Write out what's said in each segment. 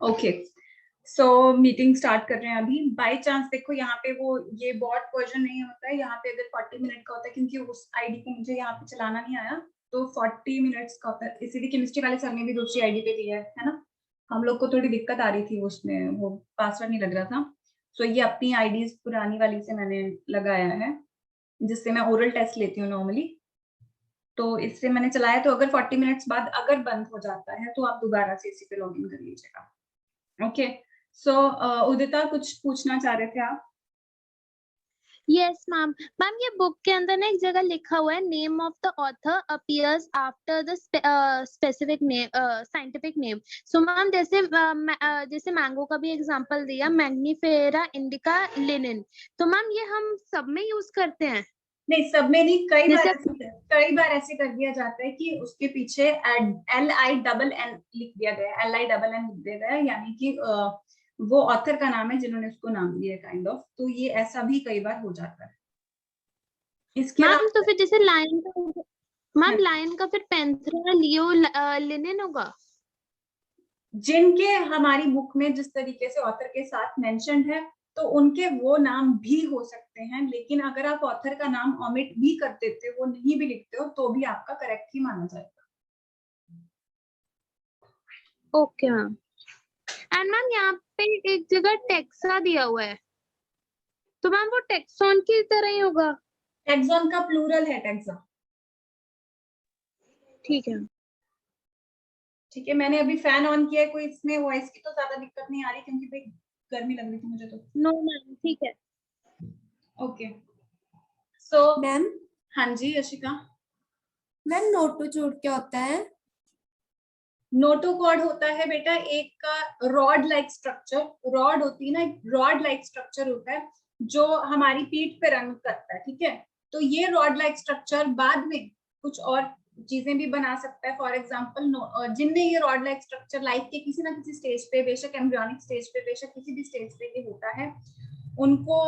Okay, सो meeting start कर रहे हैं अभी। बाय चांस देखो यहाँ पे वो ये बॉट वर्जन नहीं होता है, यहाँ पे अगर 40 मिनट का होता है, क्योंकि उस आईडी को मुझे यहाँ पे चलाना नहीं आया, तो 40 मिनट्स का होता है। इसीलिए केमिस्ट्री वाले सर ने भी दूसरी आईडी पे दिया है ना। हम लोग को थोड़ी दिक्कत आ रही थी उसमें, वो पासवर्ड नहीं लग रहा था। सो ये अपनी आईडीज पुरानी वाली से मैंने लगाया है, जिससे मैं ओरल टेस्ट लेती हूँ नॉर्मली। तो इससे मैंने चलाया, तो अगर 40 मिनट्स बाद अगर बंद हो जाता है तो आप दोबारा से इसी पे लॉगिन कर लीजिएगा। ओके, सो उदिता कुछ पूछना चाह रहे थे आप? Yes ma'am. मैम ये बुक के अंदर ना एक जगह लिखा हुआ है, name of the author appears after the specific name, scientific name. So ma'am जैसे जैसे मैंगो का भी एग्जांपल दिया, मैग्नीफेरा इंडिका लिनिन, तो मैम ये हम सब में यूज करते हैं? नहीं, सब में नहीं, कई जैसे बार ऐसे कर दिया जाता है कि उसके पीछे LINN लिख दिया गया है, LINN लिख दिया गया है, यानी कि वो ऑथर का नाम है जिन्होंने उसको नाम दिया है, काइंड ऑफ। तो ये ऐसा भी कई बार हो जाता है। इसके मैम तो अलावा फिर जैसे लायन का, मैम लायन का फिर पैंथेरा लियो लिनिन होगा? जिनके हमारी बुक में जिस तरीके से ऑथर के साथ मेंशन्ड है, तो उनके वो नाम भी हो सकते हैं, लेकिन अगर आप ऑथर का नाम ओमिट भी कर देते हो, नहीं भी लिखते हो, तो भी आपका करेक्ट ही माना जाएगा। Okay ma'am. एंड मैम यहाँ पे एक जगह टेक्सा दिया हुआ है, तो मैम वो टेक्सॉन की तरह ही होगा? टैक्सॉन का प्लूरल है टैक्सा। ठीक है। ठीक है, मैंने अभी फैन ऑन किया है, कोई इसमें वॉइस की तो ज्यादा दिक्कत नहीं आ रही, क्योंकि भाई गर्मी लग रही थी मुझे तो। नो मैम ठीक है। ओके, सो मैम हाँ जी यशिका। मैम नोटोचोड क्या होता है? नोटोकॉर्ड होता है बेटा एक का रॉड लाइक स्ट्रक्चर, रॉड होती है ना, रॉड लाइक स्ट्रक्चर होता है जो हमारी पीठ पे रन करता है, ठीक है। तो ये रॉड लाइक स्ट्रक्चर बाद में कुछ और चीजें भी बना सकता है। फॉर एग्जाम्पल, जिनमें ये रॉड लाइक स्ट्रक्चर लाइफ के किसी ना किसी स्टेज पे, बेशक एम्ब्रियोनिक स्टेज पे, बेशक किसी भी स्टेज पे ये होता है, उनको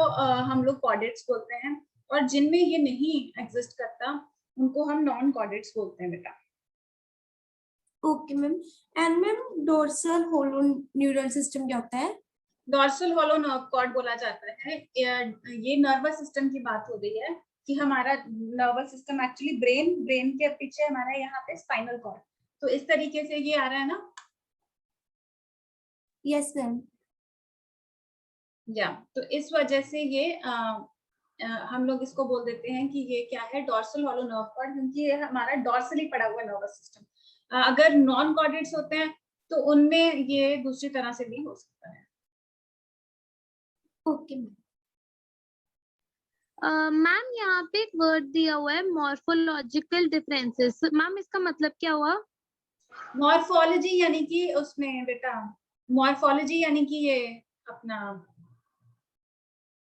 हम लोग कॉर्डेट्स बोलते हैं। और जिनमें ये नहीं एग्जिस्ट करता, उनको हम नॉन कॉर्डेट्स बोलते हैं बेटा। Okay ma'am. And ma'am dorsal hollow neural system क्या होता है? डॉर्सल हॉलो नर्व कॉर्ड बोला जाता है। ये नर्वस सिस्टम की बात हो रही है कि हमारा नर्वस सिस्टम एक्चुअली ब्रेन के पीछे हमारा यहाँ पे स्पाइनल कॉर्ड, तो इस तरीके से ये आ रहा है ना। Yes ma'am. या तो इस वजह से ये हम लोग इसको बोल देते हैं कि ये क्या है, डॉर्सल हॉलो नर्व कॉर्ड, क्योंकि ये हमारा डॉर्सली पड़ा हुआ नर्वस सिस्टम। अगर नॉन कॉर्डेट्स होते हैं तो उनमें ये दूसरी तरह से भी हो सकता है। Okay ma'am. मैम यहाँ पे एक वर्ड दिया हुआ है, मॉर्फोलॉजिकल डिफरेंसेस, मैम इसका मतलब क्या हुआ? मॉर्फोलॉजी यानी कि उसमें बेटा, मॉर्फोलॉजी यानी कि ये अपना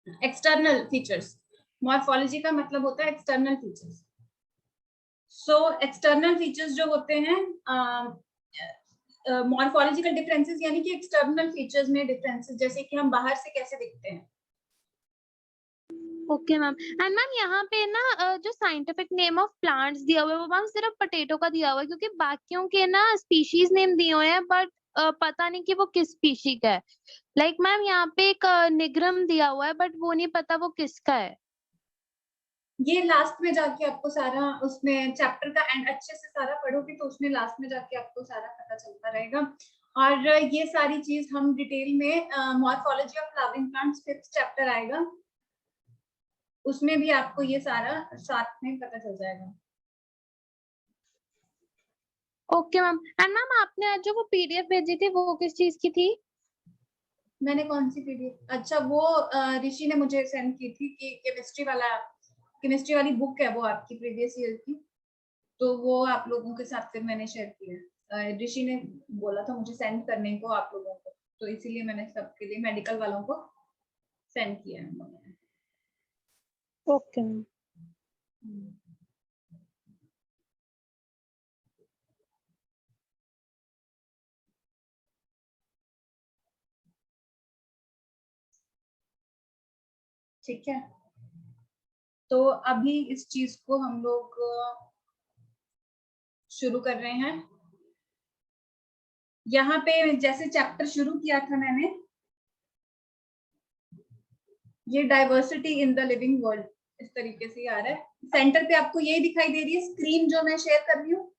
एक्सटर्नल फीचर्स। मॉर्फोलॉजी का मतलब होता है external features. So external features जो होते हैं, मॉर्फोलॉजिकल डिफरेंसेस यानी कि एक्सटर्नल फीचर्स में डिफरेंसेस, जैसे कि हम बाहर से कैसे दिखते हैं। Okay ma'am. एंड मैम यहाँ पे ना जो साइंटिफिक नेम ऑफ प्लांट्स दिया हुआ है, वो मैम सिर्फ पोटैटो का दिया हुआ है, क्योंकि बाकियों के ना स्पीशीज नेम दिए हुए हैं, बट पता नहीं कि वो किस स्पीशी का है। लाइक मैम यहाँ पे एक निग्रम दिया हुआ है, बट वो नहीं पता वो किसका है। ये लास्ट में जाके आपको सारा, उसमें चैप्टर का एंड अच्छे से सारा पढ़ोगे तो उसमें लास्ट में जाके आपको सारा पता चलता रहेगा। और ये सारी चीज हम डिटेल में, morphology of flowering plants 5th chapter आएगा, उसमें भी आपको ये सारा साथ में पता चल जाएगा। Okay ma'am. एंड मैम आपने आज जो वो पीडीएफ भेजी थी, वो किस चीज की थी? मैंने कौन सी पीडीएफ? अच्छा, वो ऋषि ने मुझे सेंड की थी कि केमिस्ट्री वाली बुक है वो आपकी प्रीवियस ईयर की, तो वो आप लोगों के साथ फिर मैंने शेयर किया है। ऋषि ने बोला था मुझे सेंड करने को आप लोगों को, तो इसीलिए मैंने सबके लिए मेडिकल वालों को सेंड किया है मैंने। Okay ma'am. ठीक है, तो अभी इस चीज को हम लोग शुरू कर रहे हैं। यहाँ पे जैसे चैप्टर शुरू किया था मैंने, ये diversity in the living world इस तरीके से आ रहा है। सेंटर पे आपको ये दिखाई दे रही है स्क्रीन जो मैं शेयर कर रही हूँ?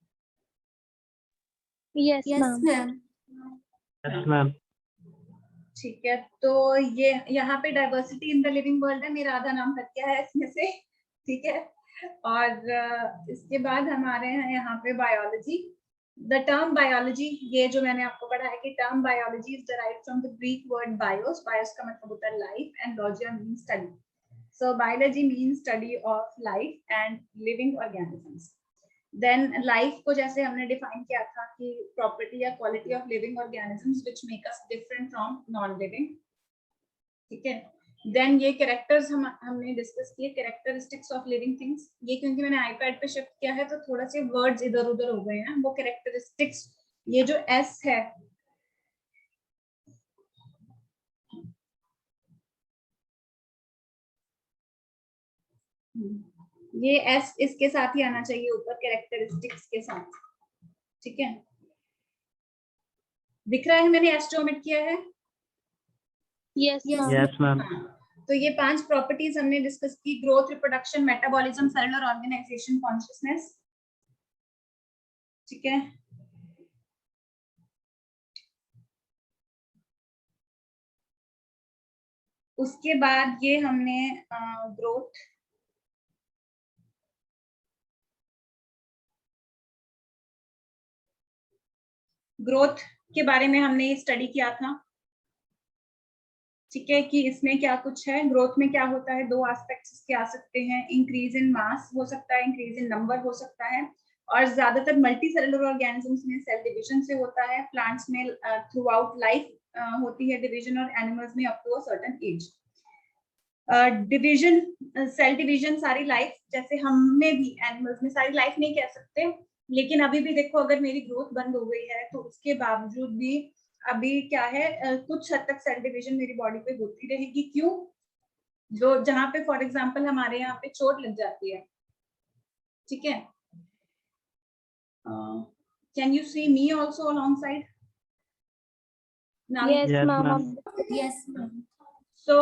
Yes, Yes, ma'am. ma'am. Yes, ma'am. ठीक है, तो ये यहाँ पे diversity in the living world है, मेरा आधा नाम कट गया है इसमें से, ठीक है। और इसके बाद हमारे हैं यहाँ पे बायोलॉजी। द टर्म बायोलॉजी, ये जो मैंने आपको पढ़ा है कि term biology is derived from the Greek word bios. Bios का मतलब होता है life and logia mean study. So biology mean study of life and living organisms. Then life को जैसे हमने डिफाइन किया था कि प्रॉपर्टी या quality of living organisms which make us different from non living, ठीक है। देन ये कैरेक्टर्स हमने डिस्कस किए, कैरेक्टरिस्टिक्स ऑफ लिविंग थिंग्स। ये क्योंकि मैंने आईपैड पे शिफ्ट किया है तो थोड़ा से वर्ड्स इधर उधर हो गए हैं। वो कैरेक्टरिस्टिक्स, ये जो एस है, ये एस इसके साथ ही आना चाहिए ऊपर, कैरेक्टरिस्टिक्स के साथ, ठीक है। दिख रहा है मैंने एस जो ओमिट किया है? Yes, Yes, ma'am. Yes, ma'am. तो ये 5 प्रॉपर्टीज हमने डिस्कस की, growth, reproduction, metabolism, cellular organisation, consciousness, ठीक है। उसके बाद ये हमने ग्रोथ, ग्रोथ के बारे में हमने स्टडी किया था, ठीक है, कि इसमें क्या कुछ है। ग्रोथ में क्या होता है, 2 एस्पेक्ट्स इसके आ सकते हैं, इंक्रीज इन मास हो सकता है, इंक्रीज इन नंबर हो सकता है, और ज्यादातर मल्टी सेलुलर ऑर्गेनिजम्स में सेल डिवीजन से होता है। प्लांट्स में थ्रू आउट लाइफ होती है डिवीजन, और एनिमल्स में up to a certain age. Division, cell division सारी लाइफ, जैसे हमें भी एनिमल्स में सारी लाइफ नहीं कह सकते, लेकिन अभी भी देखो अगर मेरी ग्रोथ बंद हो गई है तो उसके बावजूद भी अभी क्या है, कुछ हद तक सेल डिवीजन मेरी बॉडी पे होती रहेगी। क्यों? जो जहां पे फॉर एग्जांपल हमारे यहाँ पे चोट लग जाती है, ठीक है। Can you see me also alongside? Yes, Yes, ma'am. ma'am. Yes, ma'am. So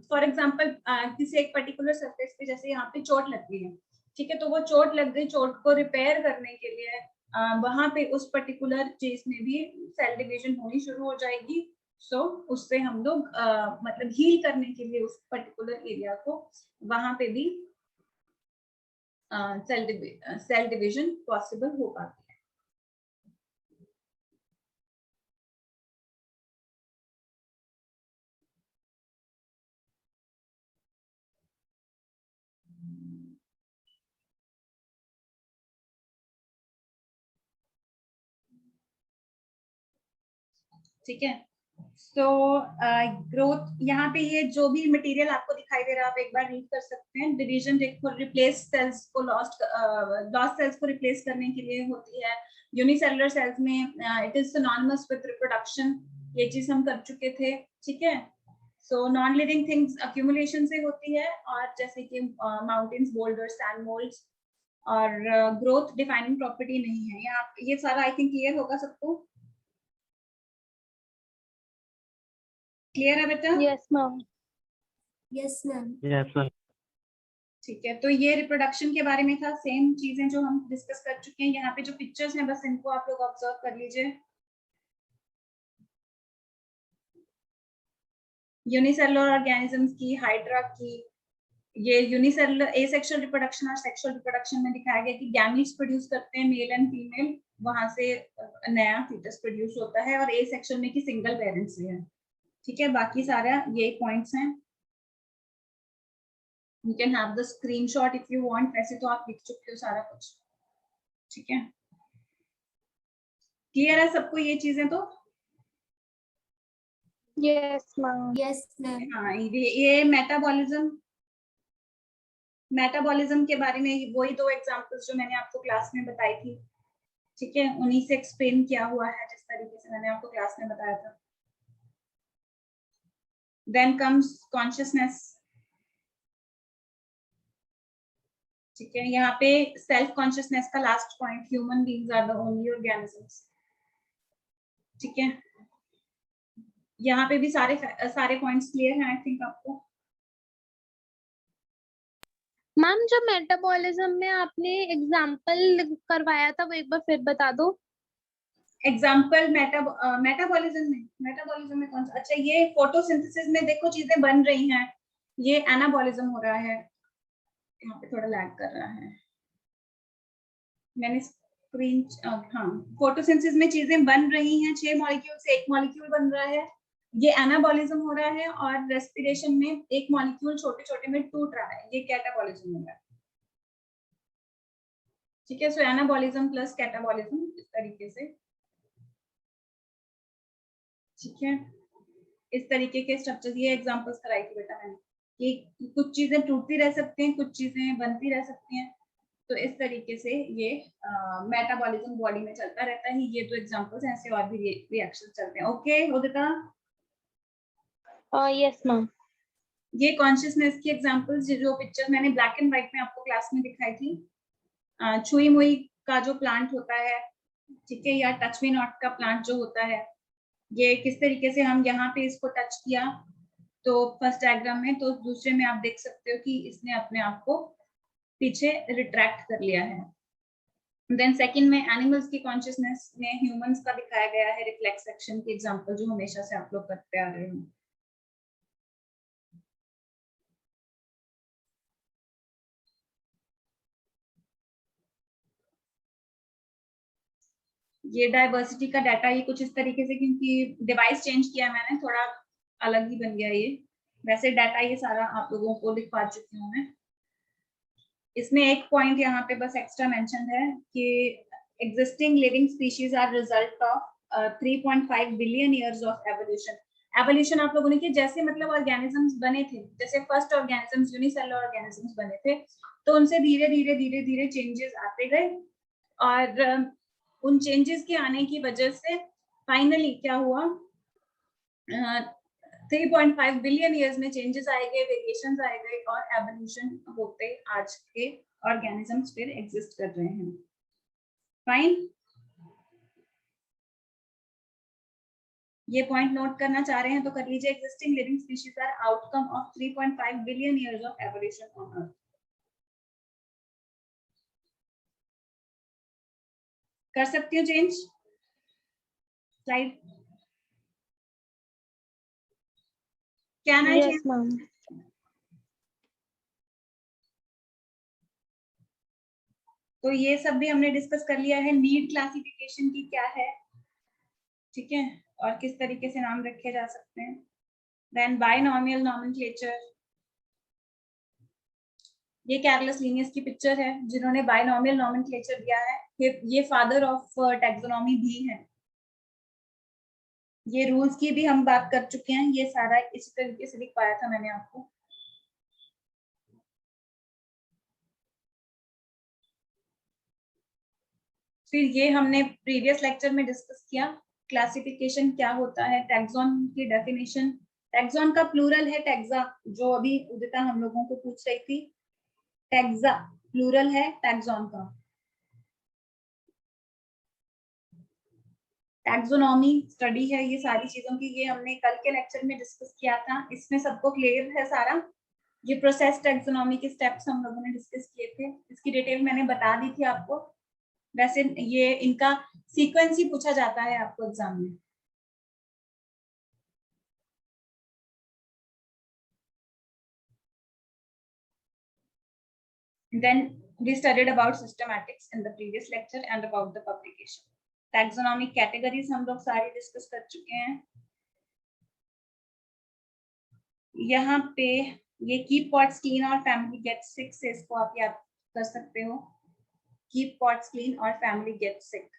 for example किसी एक पर्टिकुलर सरफेस पे जैसे यहाँ पे चोट लग गई है, ठीक है, तो वो चोट लग गई, चोट को रिपेयर करने के लिए वहां पे उस पर्टिकुलर चीज में भी सेल डिवीजन होनी शुरू हो जाएगी। सो उससे हम लोग मतलब हील करने के लिए उस पर्टिकुलर एरिया को वहां पे भी सेल डिवीजन पॉसिबल हो पाती है। ठीक है, सो ग्रोथ, यहाँ पे ये जो भी मटेरियल आपको दिखाई दे रहा है आप एक बार रीड कर सकते हैं। डिवीजन देखो, रिप्लेस सेल्स को लॉस्ट सेल्स को रिप्लेस करने के लिए होती है। यूनिसेलुलर सेल्स में it is synonymous with reproduction, ये चीज हम कर चुके थे, ठीक है। So non living things accumulation से होती है, और जैसे कि माउंटेन्स, बोल्डर्स, सैंड मोल्ड्स। और ग्रोथ डिफाइनिंग प्रॉपर्टी नहीं है यहाँ, ये सारा आई थिंक क्लियर होगा सबको। क्लियर है बेटा? Yes, ma'am. Yes, ma'am. Yes, ma'am. ठीक है, तो ये रिप्रोडक्शन के बारे में था। सेम चीजें जो हम डिस्कस कर चुके हैं, यहाँ पे जो पिक्चर्स हैं बस इनको आप लोग ऑब्जर्व कर लीजिए। यूनिसेलुलर ऑर्गेनिजम्स की, हाइड्रा की, ये यूनिसेलुलर एसेक्सुअल रिप्रोडक्शन और सेक्सुअल रिप्रोडक्शन में दिखाया गया कि गैमीट्स प्रोड्यूस करते हैं मेल एंड फीमेल, वहां से नया फीटस प्रोड्यूस होता है, और एसेक्सुअल में कि सिंगल पेरेंट्स से है, ठीक है। बाकी सारा यही पॉइंट्स हैं। You can have the screenshot if you want, वैसे तो आप लिख चुके हो सारा कुछ, ठीक है। क्लियर है सबको ये चीजें? तो Yes, ma'am. Yes, ma'am. हाँ, ये मेटाबॉलिज्म के बारे में वही 2 एग्जांपल्स जो मैंने आपको क्लास में बताई थी, ठीक है, उन्हीं से एक्सप्लेन किया हुआ है जिस तरीके से मैंने आपको क्लास में बताया था। देन कम्स कॉन्शियसनेस, ठीक है। यहाँ पे सेल्फ कॉन्शियसनेस का last point, human beings are the only organisms ठीक है, यहाँ पे भी सारे पॉइंट्स क्लियर हैं आई थिंक आपको। मैम जो मेटाबॉलिज्म में आपने एग्जांपल करवाया था वो एक बार फिर बता दो। एग्जाम्पल मेटाबॉलिज्म में कौन सा? अच्छा, ये फोटोसिंथेसिस में देखो चीजें बन रही हैं, ये एनाबॉलिज्म हो रहा है। यहाँ पे थोड़ा लैग कर रहा है, मैंने स्क्रीन, हाँ, फोटोसिंथेसिस में चीजें बन रही हैं, 6 मॉलिक्यूल से 1 मॉलिक्यूल बन रहा है, ये एनाबॉलिज्म हो रहा है। और रेस्पिरेशन में एक मॉलिक्यूल छोटे छोटे में टूट रहा है, ये कैटाबॉलिज्म हो रहा है। ठीक है, सो एनाबॉलिज्म प्लस कैटाबॉलिज्म इस तरीके से। ठीक है, इस तरीके के स्ट्रक्चर, ये एग्जांपल्स कराई थी बेटा मैंने कि कुछ चीजें टूटती रह सकती हैं, कुछ चीजें बनती रह सकती हैं। तो इस तरीके से ये मेटाबॉलिज्म बॉडी में चलता रहता है। ये तो एग्जांपल्स हैं, ऐसे और भी रिएक्शन चलते हैं। ओके उदिता, यस मैम। ये कॉन्शियसनेस की एग्जांपल्स, जो पिक्चर मैंने ब्लैक एंड व्हाइट में आपको क्लास में दिखाई थी, छुई मुई का जो प्लांट होता है, ठीक है, या टच मी नॉट का प्लांट जो होता है, ये किस तरीके से हम यहाँ पे इसको टच किया तो फर्स्ट डायग्राम में, तो दूसरे में आप देख सकते हो कि इसने अपने आप को पीछे रिट्रैक्ट कर लिया है। देन सेकंड में एनिमल्स की कॉन्शियसनेस में ह्यूमंस का दिखाया गया है रिफ्लेक्स एक्शन की एग्जांपल, जो हमेशा से आप लोग करते आ रहे हो। ये डाइवर्सिटी का डाटा, ये कुछ इस तरीके से, क्योंकि डिवाइस चेंज किया मैंने, थोड़ा अलग ही बन गया ये। वैसे डाटा ये सारा आप लोगों को लिखवा चुकी हूँ मैं। इसमें एक पॉइंट यहाँ पे बस एक्स्ट्रा मेंशन है कि existing living species are result of 3.5 billion years of evolution. Evolution आप लोगों ने की, जैसे मतलब ऑर्गेनिजम्स बने थे, जैसे फर्स्ट ऑर्गेनिजम्स यूनिसेलुलर ऑर्गेनिजम्स बने थे, तो उनसे धीरे धीरे धीरे धीरे चेंजेस आते गए, और उन चेंजेस के आने की वजह से फाइनली क्या हुआ, 3.5 बिलियन ईयर्स में चेंजेस आए गए, वेरिएशंस आए गए, और एवोल्यूशन होते आज के ऑर्गेनिजम्स फिर एग्जिस्ट कर रहे हैं। फाइन, ये पॉइंट नोट करना चाह रहे हैं तो कर लीजिए। Existing living species are outcome of 3.5 billion years of evolution on earth. कर सकती हो चेंज स्लाइड, क्या ना? Yes ma'am. तो ये सब भी हमने डिस्कस कर लिया है। नीड क्लासिफिकेशन की क्या है, ठीक है, और किस तरीके से नाम रखे जा सकते हैं। देन बाइनॉमियल नॉमेनक्लेचर, ये कैरलस लीनियस की पिक्चर है जिन्होंने बाइनॉमियल नॉमेनक्लेचर दिया है। ये फादर ऑफ टैक्सोनॉमी भी है। ये रूल्स की भी हम बात कर चुके हैं, ये सारा इसी तरीके से दिखाया था मैंने आपको। फिर ये हमने प्रीवियस लेक्चर में डिस्कस किया, क्लासिफिकेशन क्या होता है, टैक्सॉन की डेफिनेशन। टैक्सॉन का प्लूरल है टैक्सा, जो अभी उदिता हम लोगों को पूछ रही थी। टैक्सा प्लूरल है टैक्सॉन का। टैक्सोनॉमी स्टडी है ये सारी चीजों की, ये हमने कल के लेक्चर में डिस्कस किया था, इसमें सबको क्लियर है सारा। ये प्रोसेस टैक्सोनॉमी के स्टेप्स हम लोगों ने डिस्कस किए थे, इसकी डिटेल मैंने बता दी थी आपको। वैसे ये इनका सीक्वेंस ही पूछा जाता है आपको एग्जाम में। Then we studied about systematics in the previous lecture and about the publication. Taxonomic categories हम लोग सारी डिस्कस कर चुके हैं। यहाँ पे ये कीप पॉट्स क्लीन और फैमिली गेट्स सिक से इसको आप याद कर सकते हो, कीप पॉट्स क्लीन और फैमिली गेट्स सिक।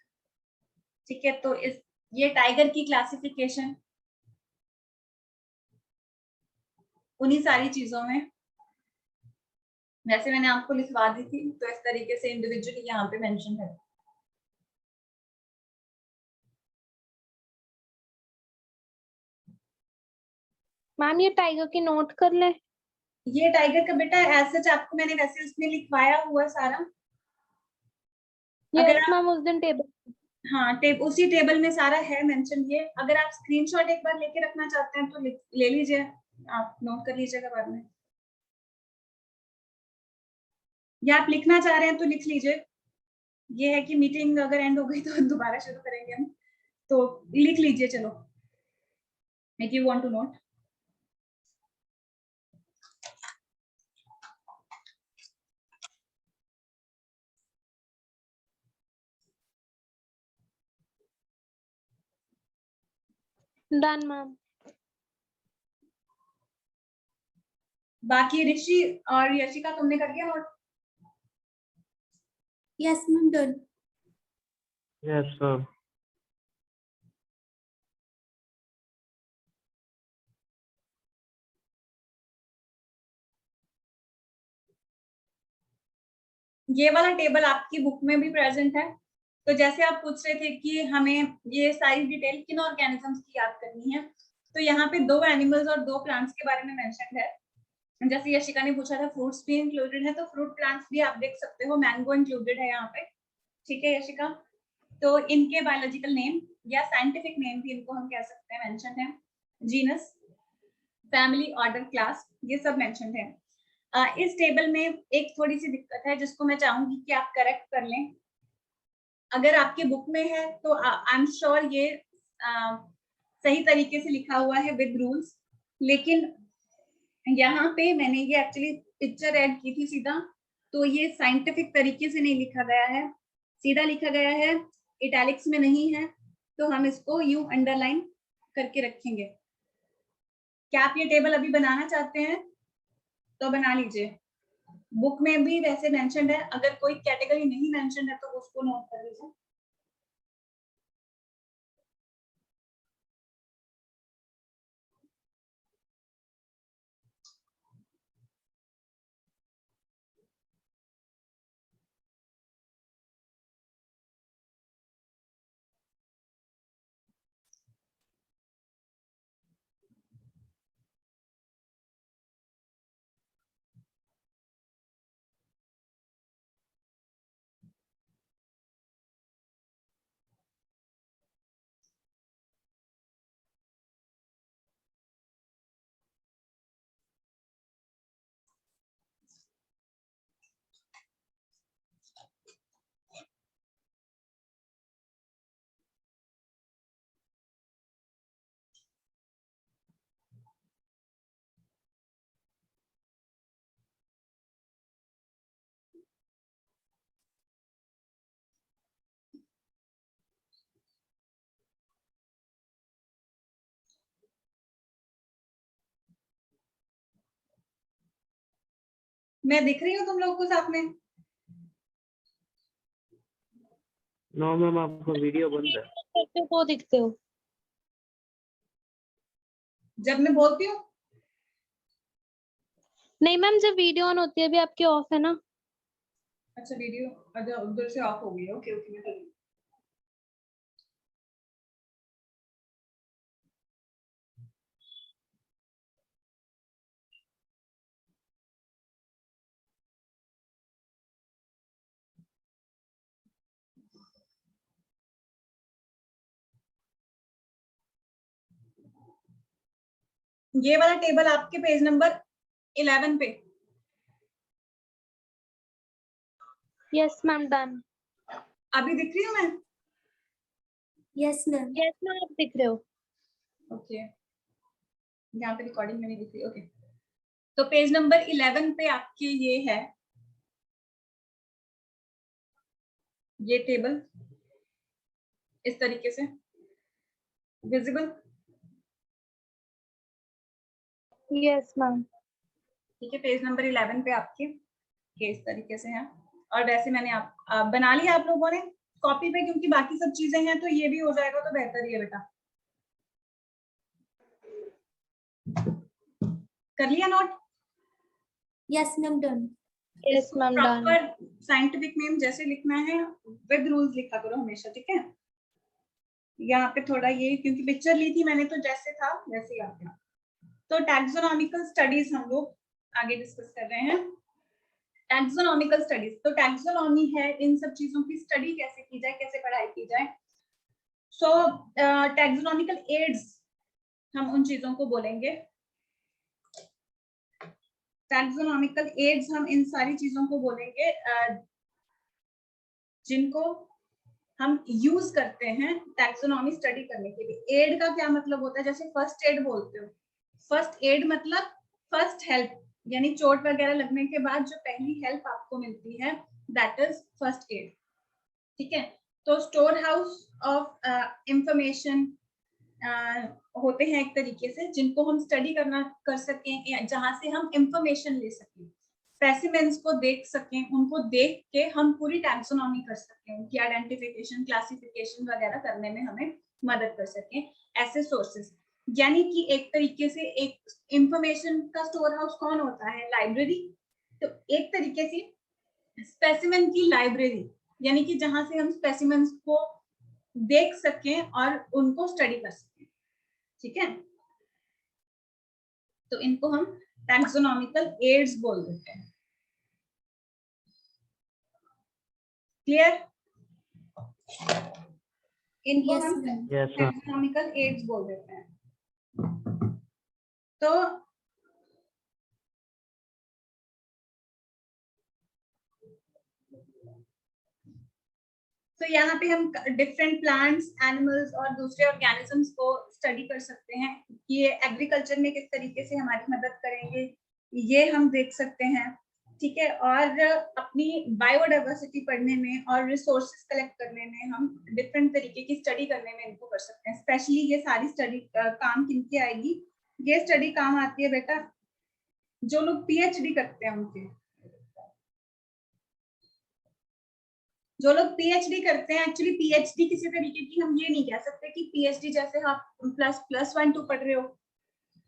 ठीक है, तो इस ये टाइगर की क्लासिफिकेशन उन्हीं सारी चीजों में, वैसे मैंने आपको लिखवा दी थी, तो इस तरीके से इंडिविजुअली यहाँ पे मेंशन है। मैम ये टाइगर की नोट कर ले। ये टाइगर का बेटा एज सच आपको मैंने वैसे उसमें लिखवाया हुआ सारा। अगर यस मैम उस दिन टेबल। हाँ उसी टेबल में सारा है मेंशन। ये अगर आप स्क्रीनशॉट एक बार लेके रखना चाहते हैं तो ले लीजिए, आप नोट कर लीजिएगा बाद में, या आप लिखना चाह रहे हैं तो लिख लीजिए। ये है कि मीटिंग अगर एंड हो गई तो दोबारा शुरू करेंगे हम, तो लिख लीजिए चलो, if you want to note. Done ma'am. बाकी ऋषि और यशिका तुमने कर दिया note? Yes, ma'am, done. Yes, ma'am. ये वाला टेबल आपकी बुक में भी प्रेजेंट है। तो जैसे आप पूछ रहे थे कि हमें ये सारी डिटेल किन ऑर्गेनिजम्स की याद करनी है, तो यहाँ पे 2 एनिमल्स और 2 प्लांट्स के बारे में मेंशन है। जैसे यशिका ने पूछा था फ्रूट्स भी इंक्लूडेड है, तो फ्रूट प्लांट्स भी आप देख सकते हो, मैंगो इंक्लूडेड है यहाँ पे। ठीक है यशिका, तो इनके बायोलॉजिकल नेम या साइंटिफिक नेम भी इनको हम कह सकते हैं मेंशन है, जीनस, फैमिली, ऑर्डर, क्लास, ये सब मेंशन है। इस टेबल में एक थोड़ी सी दिक्कत है जिसको मैं चाहूंगी कि आप करेक्ट कर लें। अगर आपके बुक में है तो आई एम श्योर ये सही तरीके से लिखा हुआ है विद रूल्स, लेकिन यहाँ पे मैंने ये एक्चुअली पिक्चर ऐड की थी सीधा, तो ये साइंटिफिक तरीके से नहीं लिखा गया है, सीधा लिखा गया है, इटैलिक्स में नहीं है, तो हम इसको यूं अंडरलाइन करके रखेंगे। क्या आप ये टेबल अभी बनाना चाहते हैं तो बना लीजिए। बुक में भी वैसे मेंशन्ड है, अगर कोई कैटेगरी नहीं मेंशन्ड है तो उसको नोट कर लीजिए। मैं दिख रही हूँ तुम लोग को साथ में? नो मैम, आपका वीडियो बंद है। करते तो दिखते हो जब मैं बोलती हूँ? नहीं मैम, जब वीडियो ऑन होती है, अभी आपकी ऑफ है ना। अच्छा वीडियो उधर से ऑफ हो गई है, ओके ओके मैं कर रही हूँ। ये वाला टेबल आपके पेज नंबर 11 पे। Yes ma'am, done. अभी दिख रही हूँ मैं? Yes, ma'am. यस मैम, आप दिख रहे हो। ओके, यहाँ पे रिकॉर्डिंग में नहीं दिख रही, ओके। तो पेज नंबर 11 पे आपके ये है, ये टेबल इस तरीके से विजिबल। Yes ma'am. ठीक है, पेज नंबर 11 पे आपके इस तरीके से है। और वैसे मैंने आप बना लिया आप लोगों ने कॉपी पे, क्योंकि बाकी सब चीजें हैं तो ये भी हो जाएगा तो बेहतर ही है बेटा। कर लिया note? Yes, ma'am, done. Yes ma'am, done. Proper scientific name जैसे लिखना है विद रूल्स लिखा करो हमेशा, ठीक है? यहाँ पे थोड़ा ये, क्योंकि पिक्चर ली थी मैंने तो जैसे था वैसे ही आ गया। तो टैक्सोनॉमिकल स्टडीज हम लोग आगे डिस्कस कर रहे हैं। टैक्सोनॉमिकल स्टडीज, तो टैक्सोनॉमी है इन सब चीजों की स्टडी कैसे की जाए, कैसे पढ़ाई की जाए। सो टैक्सोनॉमिकल एड्स, हम उन चीजों को बोलेंगे। टैक्सोनॉमिकल एड्स, हम इन सारी चीजों को बोलेंगे जिनको हम यूज करते हैं टैक्सोनॉमी स्टडी करने के लिए। एड का क्या मतलब होता है? जैसे फर्स्ट एड बोलते हो, फर्स्ट एड मतलब फर्स्ट हेल्प, यानी चोट वगैरह लगने के बाद जो पहली हेल्प आपको मिलती है, दैट इज फर्स्ट एड। ठीक है, तो स्टोर हाउस ऑफ इंफॉर्मेशन होते हैं एक तरीके से, जिनको हम स्टडी कर सकें, जहां से हम इंफॉर्मेशन ले सकें, स्पेसिमेंस को देख सकें, उनको देख के हम पूरी टैक्सोनॉमी कर सकें, उनकी आइडेंटिफिकेशन, क्लासिफिकेशन वगैरह करने में हमें मदद कर सकें, ऐसे सोर्सेस। यानी कि एक तरीके से एक इंफॉर्मेशन का स्टोर हाउस कौन होता है? लाइब्रेरी। तो एक तरीके से स्पेसिमेन की लाइब्रेरी, यानी कि जहां से हम स्पेसिमेंस को देख सकें और उनको स्टडी कर सकें। ठीक है, तो इनको हम टैक्सोनॉमिकल एड्स बोल देते हैं। क्लियर? इनको Yes, हम ma'am. Yes, ma'am. Taxonomical aids बोल देते हैं। तो यहाँ पे हम डिफरेंट प्लांट्स, एनिमल्स और दूसरे ऑर्गेनिजम्स को स्टडी कर सकते हैं कि ये एग्रीकल्चर में किस तरीके से हमारी मदद करेंगे, ये हम देख सकते हैं। ठीक है, और अपनी बायोडाइवर्सिटी पढ़ने में और रिसोर्सेज कलेक्ट करने में, हम डिफरेंट तरीके की स्टडी करने में इनको कर सकते हैं। स्पेशली ये सारी स्टडी काम किनकी आएगी? ये स्टडी काम आती है बेटा जो लोग पीएचडी करते हैं उनके। जो लोग पीएचडी करते हैं, एक्चुअली पीएचडी किसी तरीके की हम ये नहीं कह सकते कि पीएचडी जैसे आप +1 2 पढ़ रहे हो,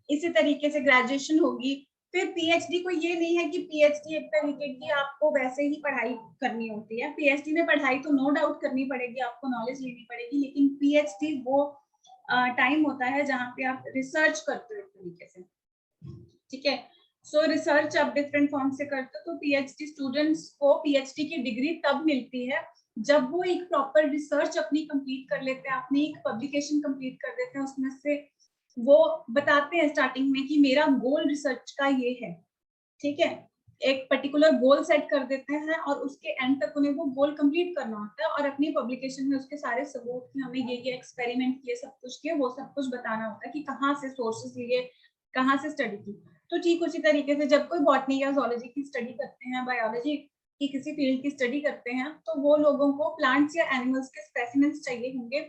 इसी तरीके से ग्रेजुएशन होगी। फिर पीएचडी को ये नहीं है कि पीएचडी एक तरीके की आपको वैसे ही पढ़ाई करनी होती है। पीएचडी में पढ़ाई तो नो डाउट करनी पड़ेगी, आपको नॉलेज लेनी पड़ेगी, लेकिन पीएचडी वो टाइम होता है जहाँ पे आप रिसर्च करते हो एक तरीके से। ठीक है, सो रिसर्च आप डिफरेंट फॉर्म से करते हो। तो पीएचडी स्टूडेंट्स को पीएचडी की डिग्री तब मिलती है जब वो एक प्रॉपर रिसर्च अपनी कंप्लीट कर लेते हैं, अपनी एक पब्लिकेशन कंप्लीट कर देते हैं, उसमें से वो बताते हैं स्टार्टिंग में कि मेरा गोल रिसर्च का ये है। ठीक है, एक पर्टिकुलर गोल सेट कर देते हैं और उसके एंड तक उन्हें वो गोल कंप्लीट करना होता है और अपनी पब्लिकेशन में उसके सारे सबूत कि हमने ये एक्सपेरिमेंट किए, सब कुछ किए, वो सब कुछ बताना होता है कि कहाँ से सोर्सेस लिए, कहाँ से स्टडी की। तो ठीक उसी तरीके से जब कोई बॉटनी या ज़ूलॉजी की स्टडी करते हैं, बायोलॉजी की किसी फील्ड की स्टडी करते हैं, तो वो लोगों को प्लांट्स या एनिमल्स के स्पेसिमेंस चाहिए होंगे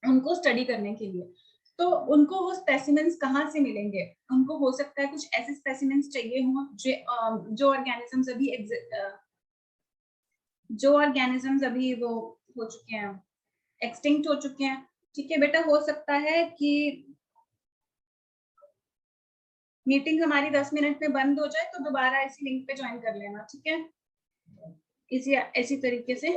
उनको स्टडी करने के लिए। तो उनको वो स्पेसिमेंस कहाँ से मिलेंगे? उनको हो सकता है कुछ ऐसे स्पेसिमेंस चाहिए हों जो ऑर्गेनिजम्स अभी वो हो चुके हैं, एक्सटिंक्ट हो चुके हैं। ठीक है बेटा, हो सकता है कि मीटिंग हमारी 10 मिनट में बंद हो जाए, तो दोबारा इसी लिंक पे ज्वाइन कर लेना। ठीक है, इसी तरीके से।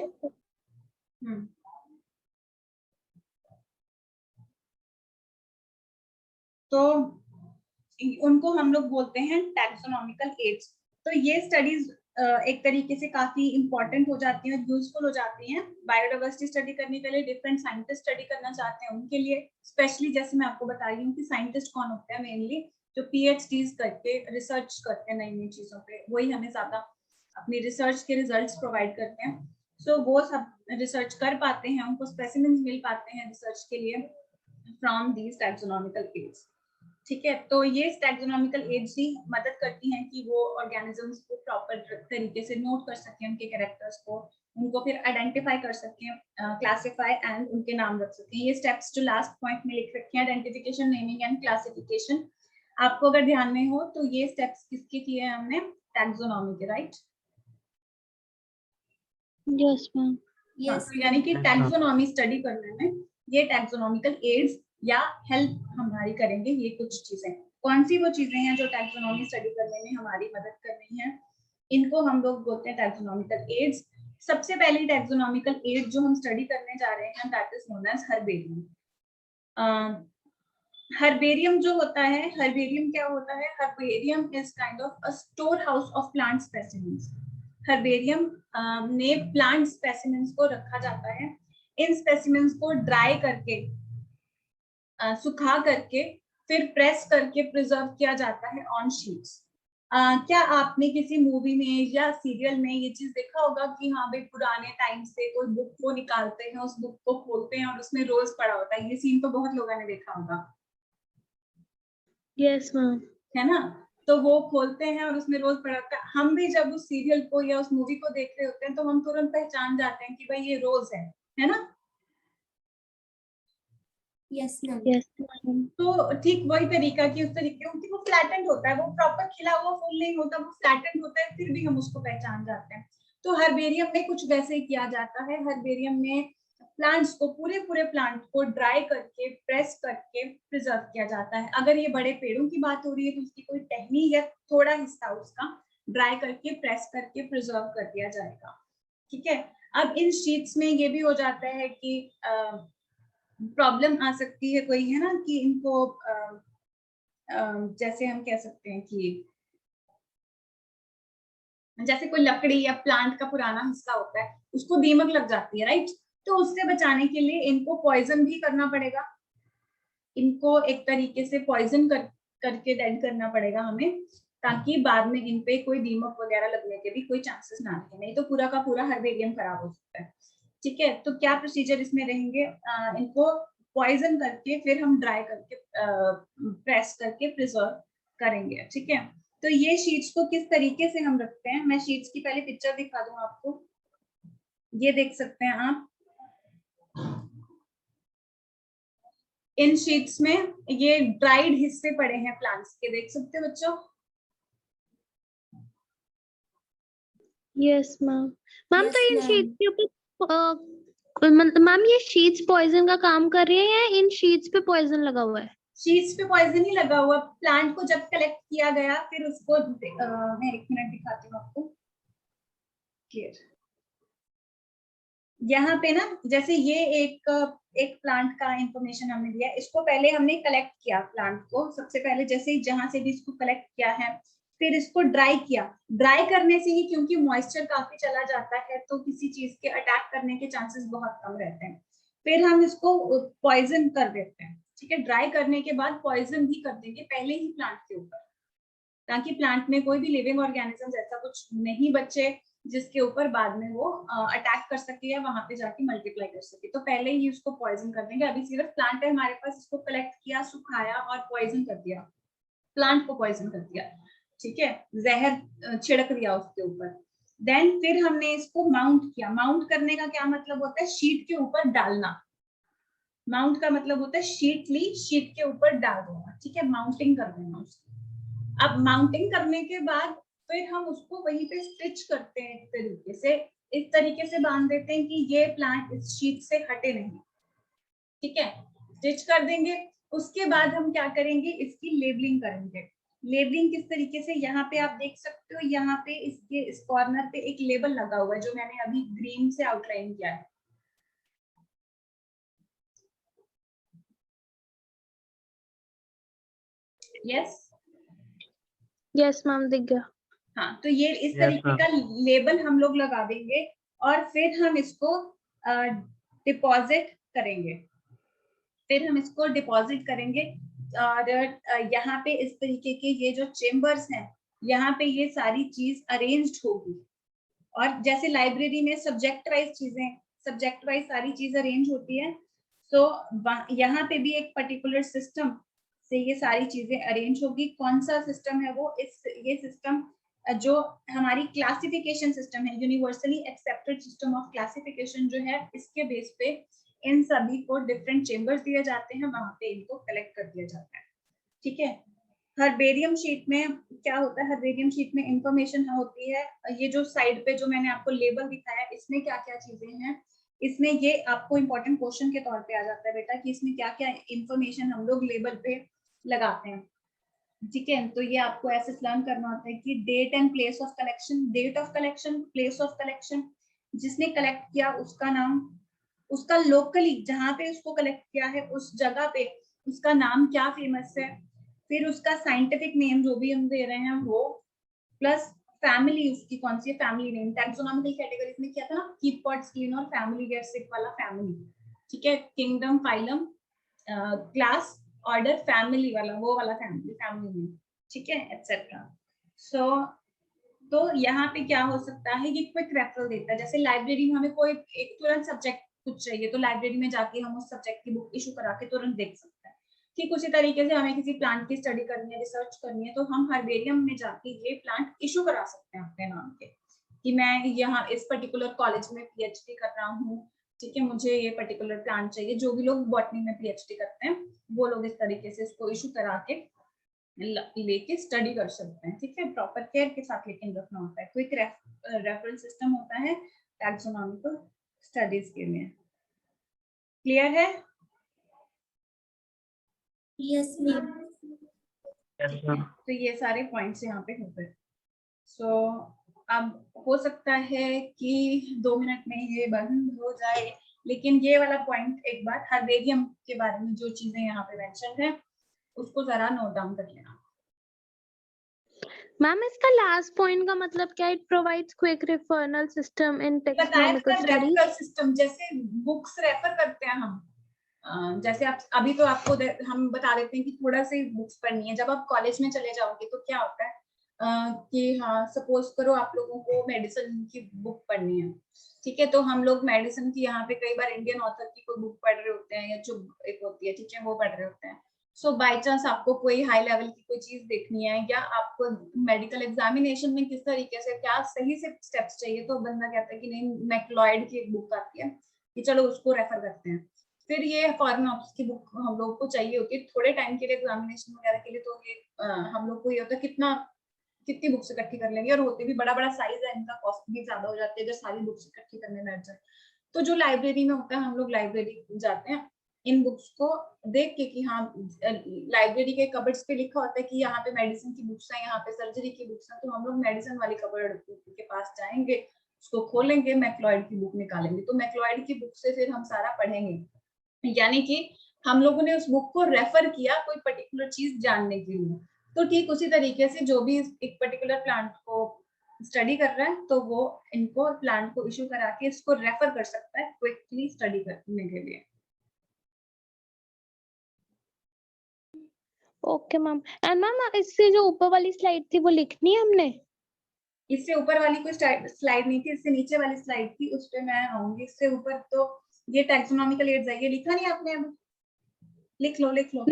तो उनको हम लोग बोलते हैं टैक्सोनॉमिकल एड्स। तो ये स्टडीज एक तरीके से काफी इंपॉर्टेंट हो जाती हैं, यूजफुल हो जाती हैं बायोडाइवर्सिटी स्टडी करने के लिए। डिफरेंट साइंटिस्ट स्टडी करना चाहते हैं उनके लिए, स्पेशली जैसे मैं आपको बता रही हूँ कि साइंटिस्ट कौन होते हैं, मेनली जो पीएचडीज करके रिसर्च करते हैं नई नई चीजों पे, वही हमें ज्यादा अपनी रिसर्च के रिजल्ट्स प्रोवाइड करते हैं। सो वो सब रिसर्च कर पाते हैं, उनको स्पेसिमेंस मिल पाते हैं रिसर्च के लिए फ्रॉम दीज टैक्सोनॉमिकल एड्स। ठीक है, तो ये टैक्सोनॉमिकल एड्स ही मदद करती हैं कि वो ऑर्गेनिजम्स को प्रॉपर तरीके से नोट कर सकें, उनके कैरेक्टर्स को, उनको फिर आइडेंटिफाई कर सकें, क्लासिफाई एंड उनके नाम रख सकें। ये स्टेप्स जो लास्ट पॉइंट में लिख रखे हैं, आइडेंटिफिकेशन, नेमिंग एंड क्लासिफिकेशन, आपको अगर ध्यान में हो तो ये स्टेप्स किसके किए हैं हमने? टैक्सोनॉमी के, राइट? Yes ma'am. Yes. यानी कि टैक्सोनॉमी स्टडी करने में ये टैक्सोनॉमिकल एड्स या हेल्प हमारी करेंगे। ये कुछ चीजें, कौन सी वो चीजें हैं जो टैक्सोनॉमी स्टडी करने में हमारी मदद कर रही हैं? इनको हम लोग बोलते हैं टैक्सोनॉमिकल एड्स। सबसे पहली टैक्सोनॉमिकल एड जो हम स्टडी करने जा रहे हैं, that is known as herbarium. Herbarium जो होता है, हर्बेरियम क्या होता है? Herbarium is kind of a store house of plant specimens. Herbarium में प्लांट स्पेसिमेंस को रखा जाता है इन स्पेसिमेंस को ड्राई करके सुखा करके फिर प्रेस करके प्रिजर्व किया जाता है ऑन शीट्स। क्या आपने किसी मूवी में या सीरियल में ये चीज देखा होगा कि हाँ भाई पुराने टाइम से कोई बुक को निकालते हैं, उस बुक को खोलते हैं और उसमें रोज पड़ा होता है? ये सीन तो बहुत लोगों ने देखा होगा, यस मैम। है ना? तो वो खोलते हैं और उसमें रोज पड़ा होता है। हम भी जब उस सीरियल को या उस मूवी को देख रहे होते हैं तो हम तुरंत पहचान जाते हैं कि भाई ये रोज है ना? Yes ma'am. Yes ma'am. तो ठीक वही तरीका की उस तरीके, क्योंकि वो फ्लैटेंड होता है, वो प्रॉपर खिला हुआ फूल नहीं होता, वो फ्लैटेंड होता है, फिर भी हम उसको पहचान जाते हैं। तो हर्बेरियम में कुछ वैसे ही किया जाता है। हर्बेरियम में प्लांट्स को, पूरे प्लांट को ड्राई करके प्रेस करके प्रिजर्व किया जाता है। अगर ये बड़े पेड़ों की बात हो रही है तो उसकी कोई टहनी या थोड़ा हिस्सा उसका ड्राई करके प्रेस करके प्रिजर्व कर दिया जाएगा। ठीक है। अब इन शीट्स में ये भी हो जाता है कि प्रॉब्लम आ सकती है कोई, है ना, कि इनको जैसे हम कह सकते हैं कि जैसे कोई लकड़ी या प्लांट का पुराना हिस्सा होता है, उसको दीमक लग जाती है, राइट? तो उससे बचाने के लिए इनको पॉइजन भी करना पड़ेगा, इनको एक तरीके से पॉइजन करके डेड करना पड़ेगा हमें, ताकि बाद में इन पे कोई दीमक वगैरह लगने के भी कोई चांसेस ना रहे, नहीं तो पूरा का पूरा हर्बेरियम खराब हो सकता है। ठीक है। तो क्या प्रोसीजर इसमें रहेंगे, इनको पॉइजन करके फिर हम ड्राई करके प्रेस करके प्रिजर्व करेंगे। ठीक है। तो ये शीट्स को किस तरीके से हम रखते हैं, मैं शीट्स की पहले पिक्चर दिखा दूं आपको। ये देख सकते हैं आप, इन शीट्स में ये ड्राइड हिस्से पड़े हैं प्लांट्स के, देख सकते हो बच्चों? Yes ma'am. मैम Yes, तो इन ma'am. शीट्स के ऊपर मैम ये शीट्स पॉइजन का काम कर रही है या इन शीट्स पे पॉइजन लगा हुआ है? शीट्स पे पॉइजन ही लगा हुआ। प्लांट को जब कलेक्ट किया गया फिर उसको मैं 1 मिनट दिखाती हूँ आपको क्लियर। यहाँ पे ना, जैसे ये एक प्लांट का इंफॉर्मेशन हमने दिया, इसको पहले हमने कलेक्ट किया प्लांट को, सबसे पहले जैसे ही जहां से भी इसको कलेक्ट किया है, फिर इसको ड्राई किया। ड्राई करने से ही, क्योंकि मॉइस्चर काफी चला जाता है तो किसी चीज के अटैक करने के चांसेस बहुत कम रहते हैं। फिर हम इसको पॉइजन कर देते हैं। ठीक है। ड्राई करने के बाद पॉइजन भी कर देंगे पहले ही प्लांट के ऊपर, ताकि प्लांट में कोई भी लिविंग ऑर्गेनिज्म ऐसा कुछ नहीं बचे जिसके ऊपर बाद में वो अटैक कर सके या वहां पे जाके मल्टीप्लाई कर सके। तो पहले ही उसको पॉइजन कर देंगे। अभी सिर्फ प्लांट है हमारे पास, इसको कलेक्ट किया, सुखाया और पॉइजन कर दिया, प्लांट को पॉइजन कर दिया। ठीक है। जहर छिड़क दिया उसके ऊपर। देन फिर हमने इसको माउंट किया। माउंट करने का क्या मतलब होता है, शीट के ऊपर डालना। माउंट का मतलब होता है शीट ली, शीट के ऊपर डाल देना। ठीक है। माउंटिंग कर देना उसकी। अब माउंटिंग करने के बाद फिर हम उसको वहीं पे स्टिच करते हैं एक तरीके से, इस तरीके से बांध देते हैं कि ये प्लांट इस शीट से हटे नहीं। ठीक है। स्टिच कर देंगे। उसके बाद हम क्या करेंगे, इसकी लेबलिंग करेंगे। लेबलिंग किस तरीके से, यहाँ पे आप देख सकते हो, यहाँ पे इसके इस कॉर्नर पे एक लेबल लगा हुआ है जो मैंने अभी ग्रीन से आउटलाइन किया है। यस यस मैम, दिख गया। हाँ, तो ये इस Yes, तरीके का लेबल हम लोग लगा देंगे और फिर हम इसको डिपॉजिट करेंगे। और यहाँ पे इस तरीके के ये जो चेम्बर्स हैं, यहाँ पे ये सारी चीज अरेंज्ड होगी। और जैसे लाइब्रेरी में सब्जेक्ट वाइज सारी चीज अरेंज होती है, तो यहाँ पे भी एक पर्टिकुलर सिस्टम से ये सारी चीजें अरेंज होगी। कौन सा सिस्टम है वो, ये सिस्टम जो हमारी क्लासिफिकेशन सिस्टम है, universally accepted system of classification जो है, इसके बेस पे इन सभी को डिफरेंट चेम्बर्स दिए जाते हैं, वहां पे इनको कलेक्ट कर दिया जाता है। ठीक है। हर्बेरियम शीट में क्या होता है, हर्बेरियम शीट में इंफॉर्मेशन होती है। ये जो साइड पे जो मैंने आपको लेबल दिखाया, इसमें क्या क्या चीजें हैं, इसमें ये आपको इंपॉर्टेंट क्वेश्चन के तौर पे आ जाता है बेटा कि इसमें क्या क्या इंफॉर्मेशन हम लोग लेबल पे लगाते हैं। ठीक है। तो ये आपको ऐसे लर्न करना होता है कि date and place of collection, date of collection, place of collection, जिसने कलेक्ट किया उसका नाम, उसका लोकली जहाँ पे उसको कलेक्ट किया है उस जगह पे उसका नाम क्या फेमस है, फिर उसका साइंटिफिक नेम जो भी हम दे रहे हैं वो, प्लस फैमिली उसकी कौन सी है, फैमिली नेम। टैक्सोनॉमिकल कैटेगरीज में क्या था ना, कीप पॉट्स क्लीन और फैमिली गेट सिक वाला फैमिली, ठीक है। Kingdom, phylum, class, order, family वाला वो वाला फैमिली, फैमिली नेम, ठीक है, एटसेट्रा। सो तो यहाँ पे क्या हो सकता है, ये क्विक रेफरल देता है। जैसे लाइब्रेरी में हमें कोई एक तुरंत सब्जेक्ट कुछ चाहिए तो लाइब्रेरी में जाके हम उस सब्जेक्ट की बुक इशू करा के तुरंत देख सकते हैं। ठीक उसी तरीके से हमें किसी प्लांट की स्टडी करनी है, रिसर्च करनी है, तो हम हर्बेरियम में जाके ये प्लांट इशू करा सकते हैं अपने नाम के, कि मैं यहाँ इस पर्टिकुलर कॉलेज में पीएचडी कर रहा हूँ, ठीक है, मुझे ये पर्टिकुलर प्लांट चाहिए। जो भी लोग बॉटनी में पीएचडी करते हैं वो लोग इस तरीके से इसको इशू करा के लेके स्टडी कर सकते हैं, ठीक है। प्रॉपर केयर के साथ लेकिन रखना होता है। क्विक रेफरेंस सिस्टम होता है टैक्सोनॉमिकल स्टडीज के लिए। क्लियर है? Yes, ma'am. तो ये सारे पॉइंट्स यहाँ पे हो गए। सो अब हो सकता है कि 2 मिनट में ये बंद हो जाए, लेकिन ये वाला पॉइंट एक बार हर्बेरियम के बारे में जो चीजें यहाँ पे मेंशन है उसको जरा नोट डाउन कर लेना। मैम इसका लास्ट पॉइंट का मतलब क्या है? It provides quick referral system in taxonomical studies. Referral system जैसे बुक्स रेफर करते हैं हम, जैसे आप अभी तो आपको हम बता देते हैं कि थोड़ा सी बुक्स पढ़नी है। जब आप कॉलेज में चले जाओगे तो क्या होता है कि हाँ सपोज करो आप लोगों को मेडिसिन की बुक पढ़नी है, ठीक है, तो हम लोग मेडिसिन की यहाँ पे कई बार इंडियन ऑथर की कोई बुक पढ़ रहे होते हैं या जो एक होती है, ठीक है, वो पढ़ रहे होते हैं। सो बाय चांस आपको कोई हाई लेवल की कोई चीज देखनी है या आपको मेडिकल एग्जामिनेशन में किस तरीके से क्या सही से स्टेप्स चाहिए, तो बंदा कहता है कि नहीं मैक्लॉयड की एक बुक आती है कि चलो उसको रेफर करते हैं। फिर ये फॉरेन ऑफिस की बुक हम लोग को चाहिए होती है थोड़े टाइम के लिए एग्जामिनेशन वगैरह के लिए, तो ये हम लोग को ये होता है कितनी बुक्स इकट्ठी कर लेंगे, और होते भी बड़ा बड़ा साइज है इनका, कॉस्ट भी ज्यादा हो जाती है अगर सारी बुक्स इकट्ठी करने में बैठ जाए। तो जो लाइब्रेरी में होता है हम लोग लाइब्रेरी जाते हैं इन बुक्स को देख के कि हाँ लाइब्रेरी के कबर्ड्स पे लिखा होता है कि यहाँ पे मेडिसिन की बुक्स हैं, यहाँ पे सर्जरी की बुक्स हैं, तो हम लोग मेडिसिन वाली कबर्ड के पास जाएंगे, उसको खोलेंगे, मैक्लॉयड की बुक निकालेंगे, तो मैक्लॉयड की बुक से फिर हम सारा पढ़ेंगे। यानी कि हम लोगों ने उस बुक को रेफर किया कोई पर्टिकुलर चीज जानने के लिए। तो ठीक उसी तरीके से जो भी एक पर्टिकुलर प्लांट को स्टडी कर रहा है तो वो इनको प्लांट को इशू करा के इसको रेफर कर सकता है क्विकली स्टडी करने के लिए। Okay ma'am. एंड मैम इससे जो ऊपर वाली स्लाइड थी वो लिखनी है हमने? इससे ऊपर वाली कोई स्लाइड नहीं थी, इससे नीचे वाली स्लाइड थी, उस पे मैं आऊंगी। इससे ऊपर तो ये टैक्सोनॉमिकल एड्स है, ये लिखा नहीं आपने अभी? लिख लो लिख लो।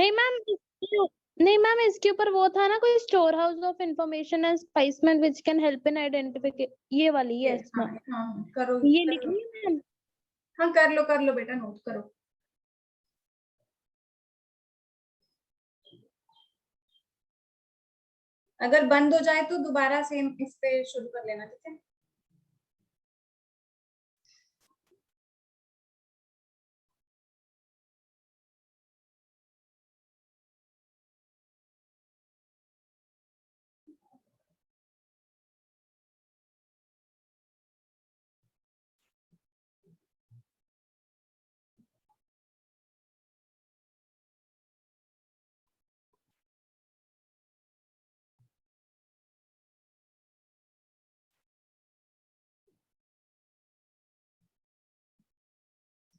नहीं मैम इसके ऊपर वो था ना कोई store house of information and specimen which can help in identification, ये वाली। Yes ma'am. हाँ करो, ये कर लिखनी है मैम? हाँ कर लो बेटा, नोट करो। अगर बंद हो जाए तो दोबारा से इस पे शुरू कर लेना, ठीक है।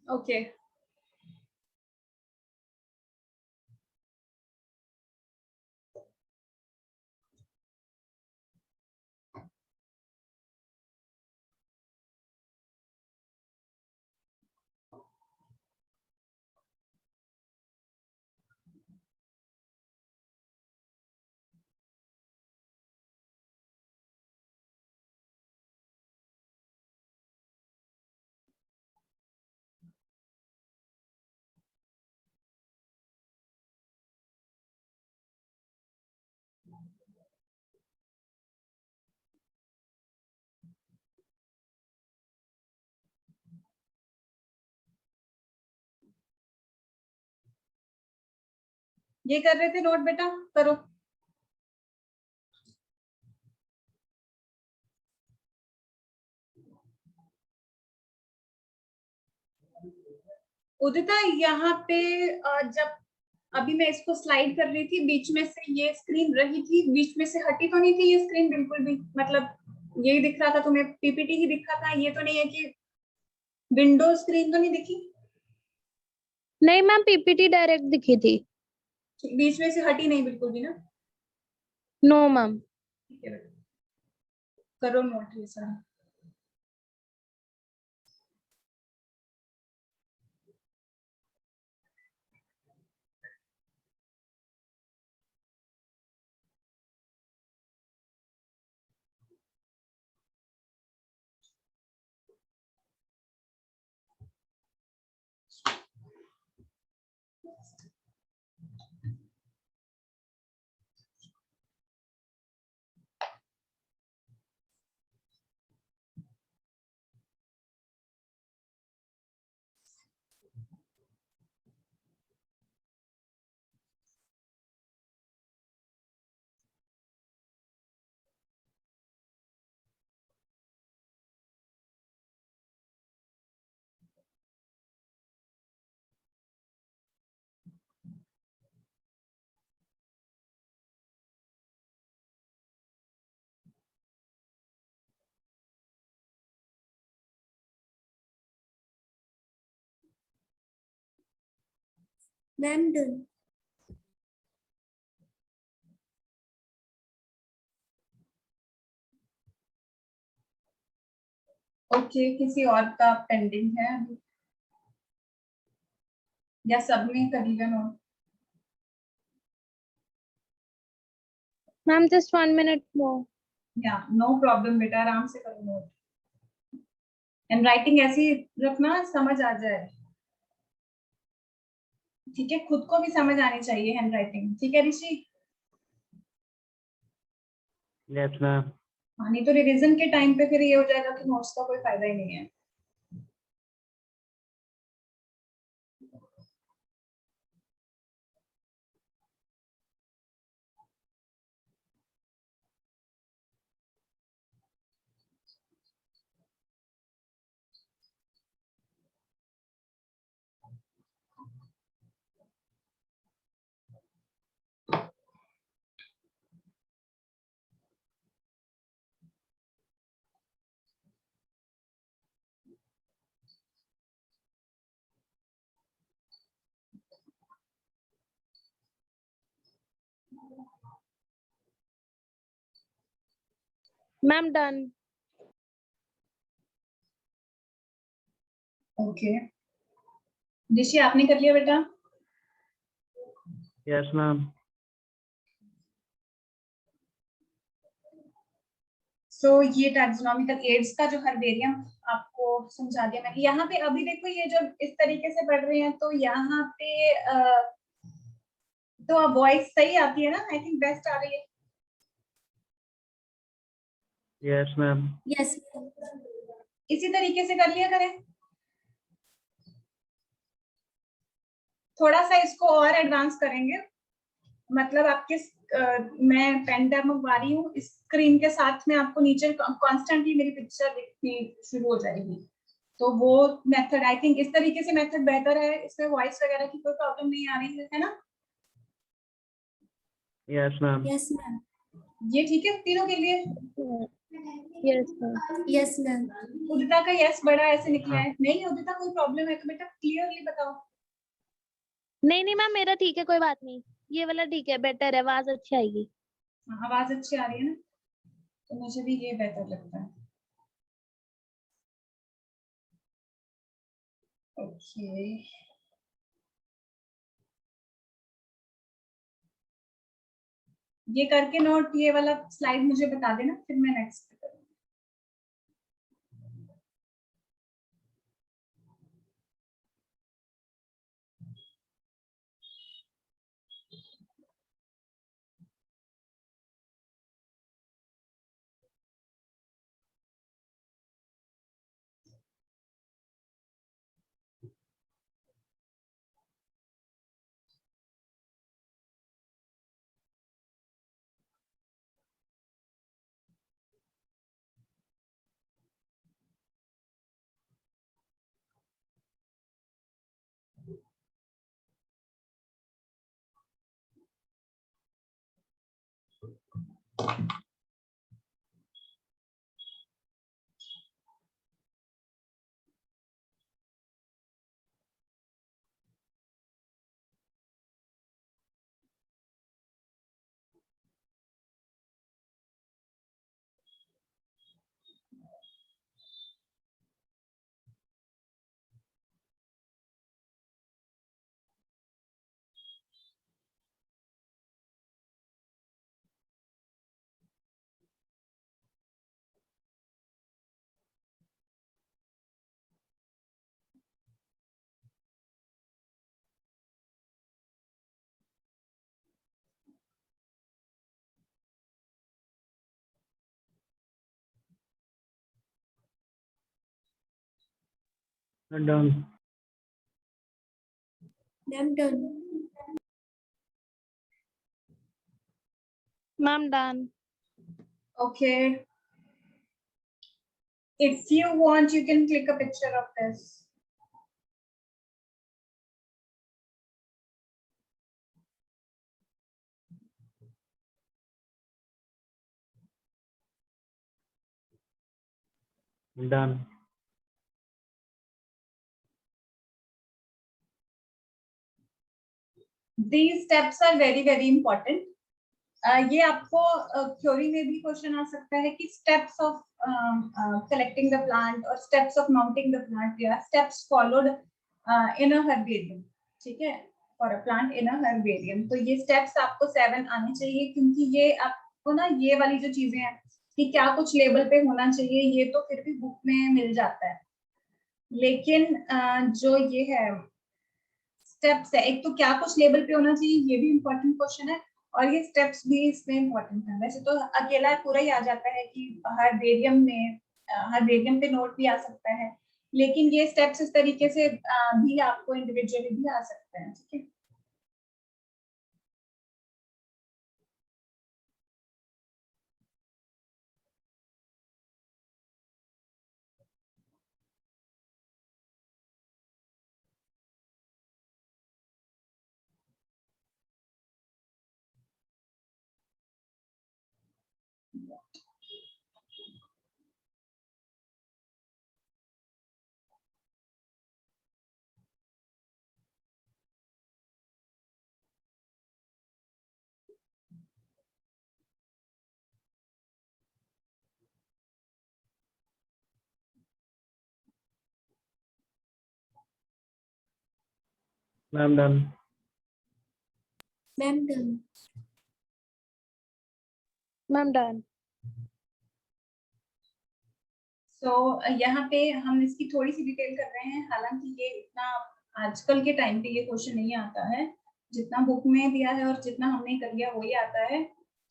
ओके ये कर रहे थे नोट बेटा, करो। उदिता यहाँ पे जब अभी मैं इसको स्लाइड कर रही थी बीच में से ये स्क्रीन रही थी, बीच में से हटी तो नहीं थी ये स्क्रीन बिल्कुल भी, मतलब यही दिख रहा था तुम्हें, पीपीटी ही दिख रहा था, ये तो नहीं है कि विंडो स्क्रीन तो नहीं दिखी? नहीं मैम, पीपीटी डायरेक्ट दिखी थी। बीच में से हटी नहीं बिल्कुल भी ना? No ma'am. ठीक है बेटा, करो नोट ये सारा। Ma'am done. ओके, किसी और का पेंडिंग है अभी, या सबने कर लिया नोट? मैम जस्ट 1 minute मोर। या नो प्रॉब्लम बेटा, आराम से करो नोट। एंड राइटिंग ऐसी रखना समझ आ जाए, ठीक है? खुद को भी समझ आनी चाहिए हैंड राइटिंग, ठीक है ऋषि? Yes ma'am. हाँ, नहीं तो रिवीजन के टाइम पे फिर ये हो जाएगा कि नोट्स का कोई फायदा ही नहीं है। Ma'am done. ओके, ऋषि आपने कर लिया बेटा? Yes ma'am. सो ये टैक्सोनॉमिकल एड्स का जो हर्बेरियम आपको समझा दिया मैंने। यहाँ पे अभी देखो, ये जब इस तरीके से पढ़ रहे हैं तो यहाँ पे तो वॉइस सही आती है ना? आई थिंक बेस्ट आ रही है। Yes ma'am. यस। इसी तरीके से कर लिया करें, थोड़ा सा इसको और एडवांस करेंगे। मतलब आपके मैं पेन टैब मंगवा रही हूँ, स्क्रीन के साथ में आपको नीचे कॉन्स्टेंटली मेरी पिक्चर दिखनी शुरू हो जाएगी। तो वो मेथड, आई थिंक इस तरीके से मेथड बेहतर है, इसमें वॉइस वगैरह की कोई प्रॉब्लम नहीं आ रही है ना? Yes ma'am. Yes ma'am. ये ठीक है तीनों के लिए? Yes ma'am. Yes ma'am. Udita का यस बड़ा ऐसे निकला हाँ। है। नहीं उदिता, कोई प्रॉब्लम है तो बेटा क्लियरली बताओ। नहीं नहीं मैम, मेरा ठीक है, कोई बात नहीं। ये वाला ठीक है, बेटर है, आवाज अच्छी आएगी। हाँ, आवाज अच्छी आ रही है ना? तो मुझे भी ये बेहतर लगता है। ओके, ये करके नोट, ये वाला स्लाइड मुझे बता देना, फिर मैं नेक्स्ट करूँगी। Done. Ma'am, done. Ma'am, done. Okay. If you want, you can click a picture of this. Done. These steps are very very important. ये आपको थ्योरी में भी क्वेश्चन आ सकता है कि steps of collecting the plant और steps of mounting the plant या steps followed in a herbarium, ठीक है, for a plant in a herbarium. तो ये स्टेप्स आपको 7 आने चाहिए, क्योंकि ये आपको ना ये वाली जो चीजें हैं कि क्या कुछ लेबल पे होना चाहिए, ये तो फिर भी बुक में मिल जाता है, लेकिन जो ये है स्टेप्स है, एक तो क्या कुछ लेबल पे होना चाहिए, ये भी इम्पोर्टेंट क्वेश्चन है, और ये स्टेप्स भी इसमें इम्पोर्टेंट है। वैसे तो अकेला पूरा ही आ जाता है कि हर्बेरियम पे नोट भी आ सकता है, लेकिन ये स्टेप्स इस तरीके से भी आपको इंडिविजुअली भी आ सकते हैं, ठीक है। Ma'am, done. Ma'am, done. Ma'am, done. So, यहाँ पे हम इसकी थोड़ी सी डिटेल कर रहे हैं, हालांकि ये इतना आजकल के टाइम पे ये क्वेश्चन नहीं आता है, जितना बुक में दिया है और जितना हमने कर लिया वही आता है,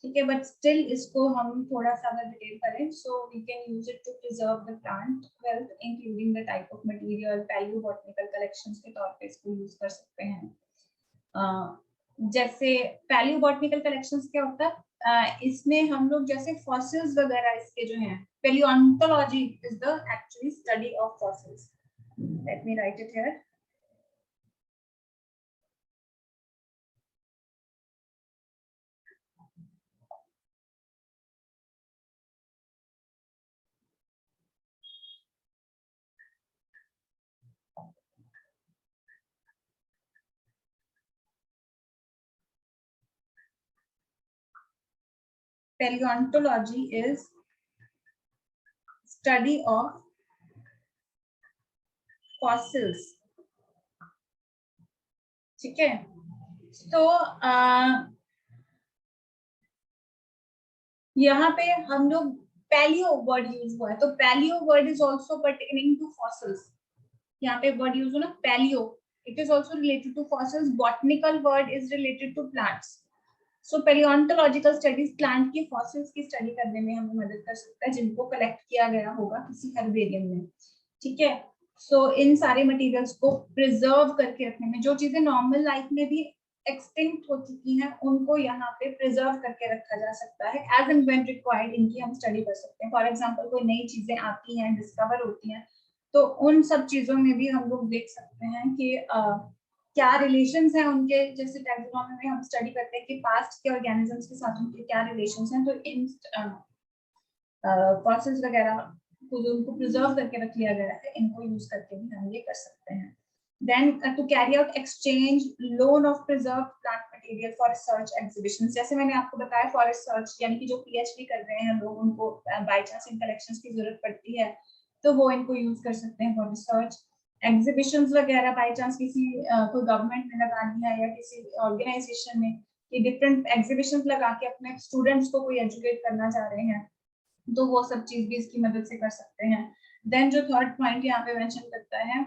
ठीक है, बट स्टिल इसको हम थोड़ा सा अगर डिटेल करें, so we can use it to preserve the plant wealth including the type of material, palaeobotanical collections के तौर पे इसको यूज कर सकते हैं। जैसे पैलियोबॉटनिकल कलेक्शंस क्या होता है, इसमें हम लोग जैसे फॉसिल्स वगैरह इसके जो हैं, paleontology is the actually study of fossils. Let me write it here. Paleontology is study of fossils, ठीक है। तो यहाँ पे हम लोग पैलियो वर्ड यूज हुआ है, तो palaeo word is also pertaining to fossils. यहाँ पे वर्ड यूज हो ना palaeo, it is also related to fossils. Botanical word is related to plants. So palaeontological studies plant के फॉसिल्स की स्टडी करने में हमें मदद कर सकता है, जिनको कलेक्ट किया गया होगा किसी हर्बेरियम में, ठीक है। सो इन सारे मटेरियल्स को प्रिजर्व करके रखने में, जो चीजें नॉर्मल लाइफ में भी एक्सटिंक्ट हो चुकी हैं उनको यहाँ पे प्रिजर्व करके रखा जा सकता है, एज एंड व्हेन रिक्वायर्ड इनकी हम स्टडी कर सकते हैं। फॉर एग्जांपल कोई नई चीजें आती हैं, डिस्कवर होती हैं, तो उन सब चीजों में भी हम लोग देख सकते हैं कि क्या रिलेशंस हैं उनके, जैसे टैक्सोनॉमी में हम स्टडी करते हैं कि पास्ट के ऑर्गेनिजम्स के साथ उनके क्या रिलेशंस हैं, तो इन फॉसिल्स वगैरह को जो उनको प्रिजर्व करके रख लिया गया है, इनको यूज करके भी हम ये कर सकते हैं। Then to carry out exchange loan of preserved plant material for research exhibitions, जैसे मैंने आपको बताया फॉर रिसर्च, यानी कि जो पीएचडी कर रहे हैं लोग, उनको बाय चांस इन कलेक्शंस की जरूरत पड़ती है, तो वो इनको यूज कर सकते हैं फॉर रिसर्च। एग्जीबिशंस वगैरह बाय चांस किसी कोई गवर्नमेंट ने लगानी है या किसी ऑर्गेनाइजेशन में कि डिफरेंट एग्जीबिशंस लगा के अपने स्टूडेंट्स को कोई एजुकेट करना चाह रहे हैं, तो वो सब चीज भी इसकी मदद से कर सकते हैं। देन जो थर्ड पॉइंट यहाँ पे मेंशन करता है,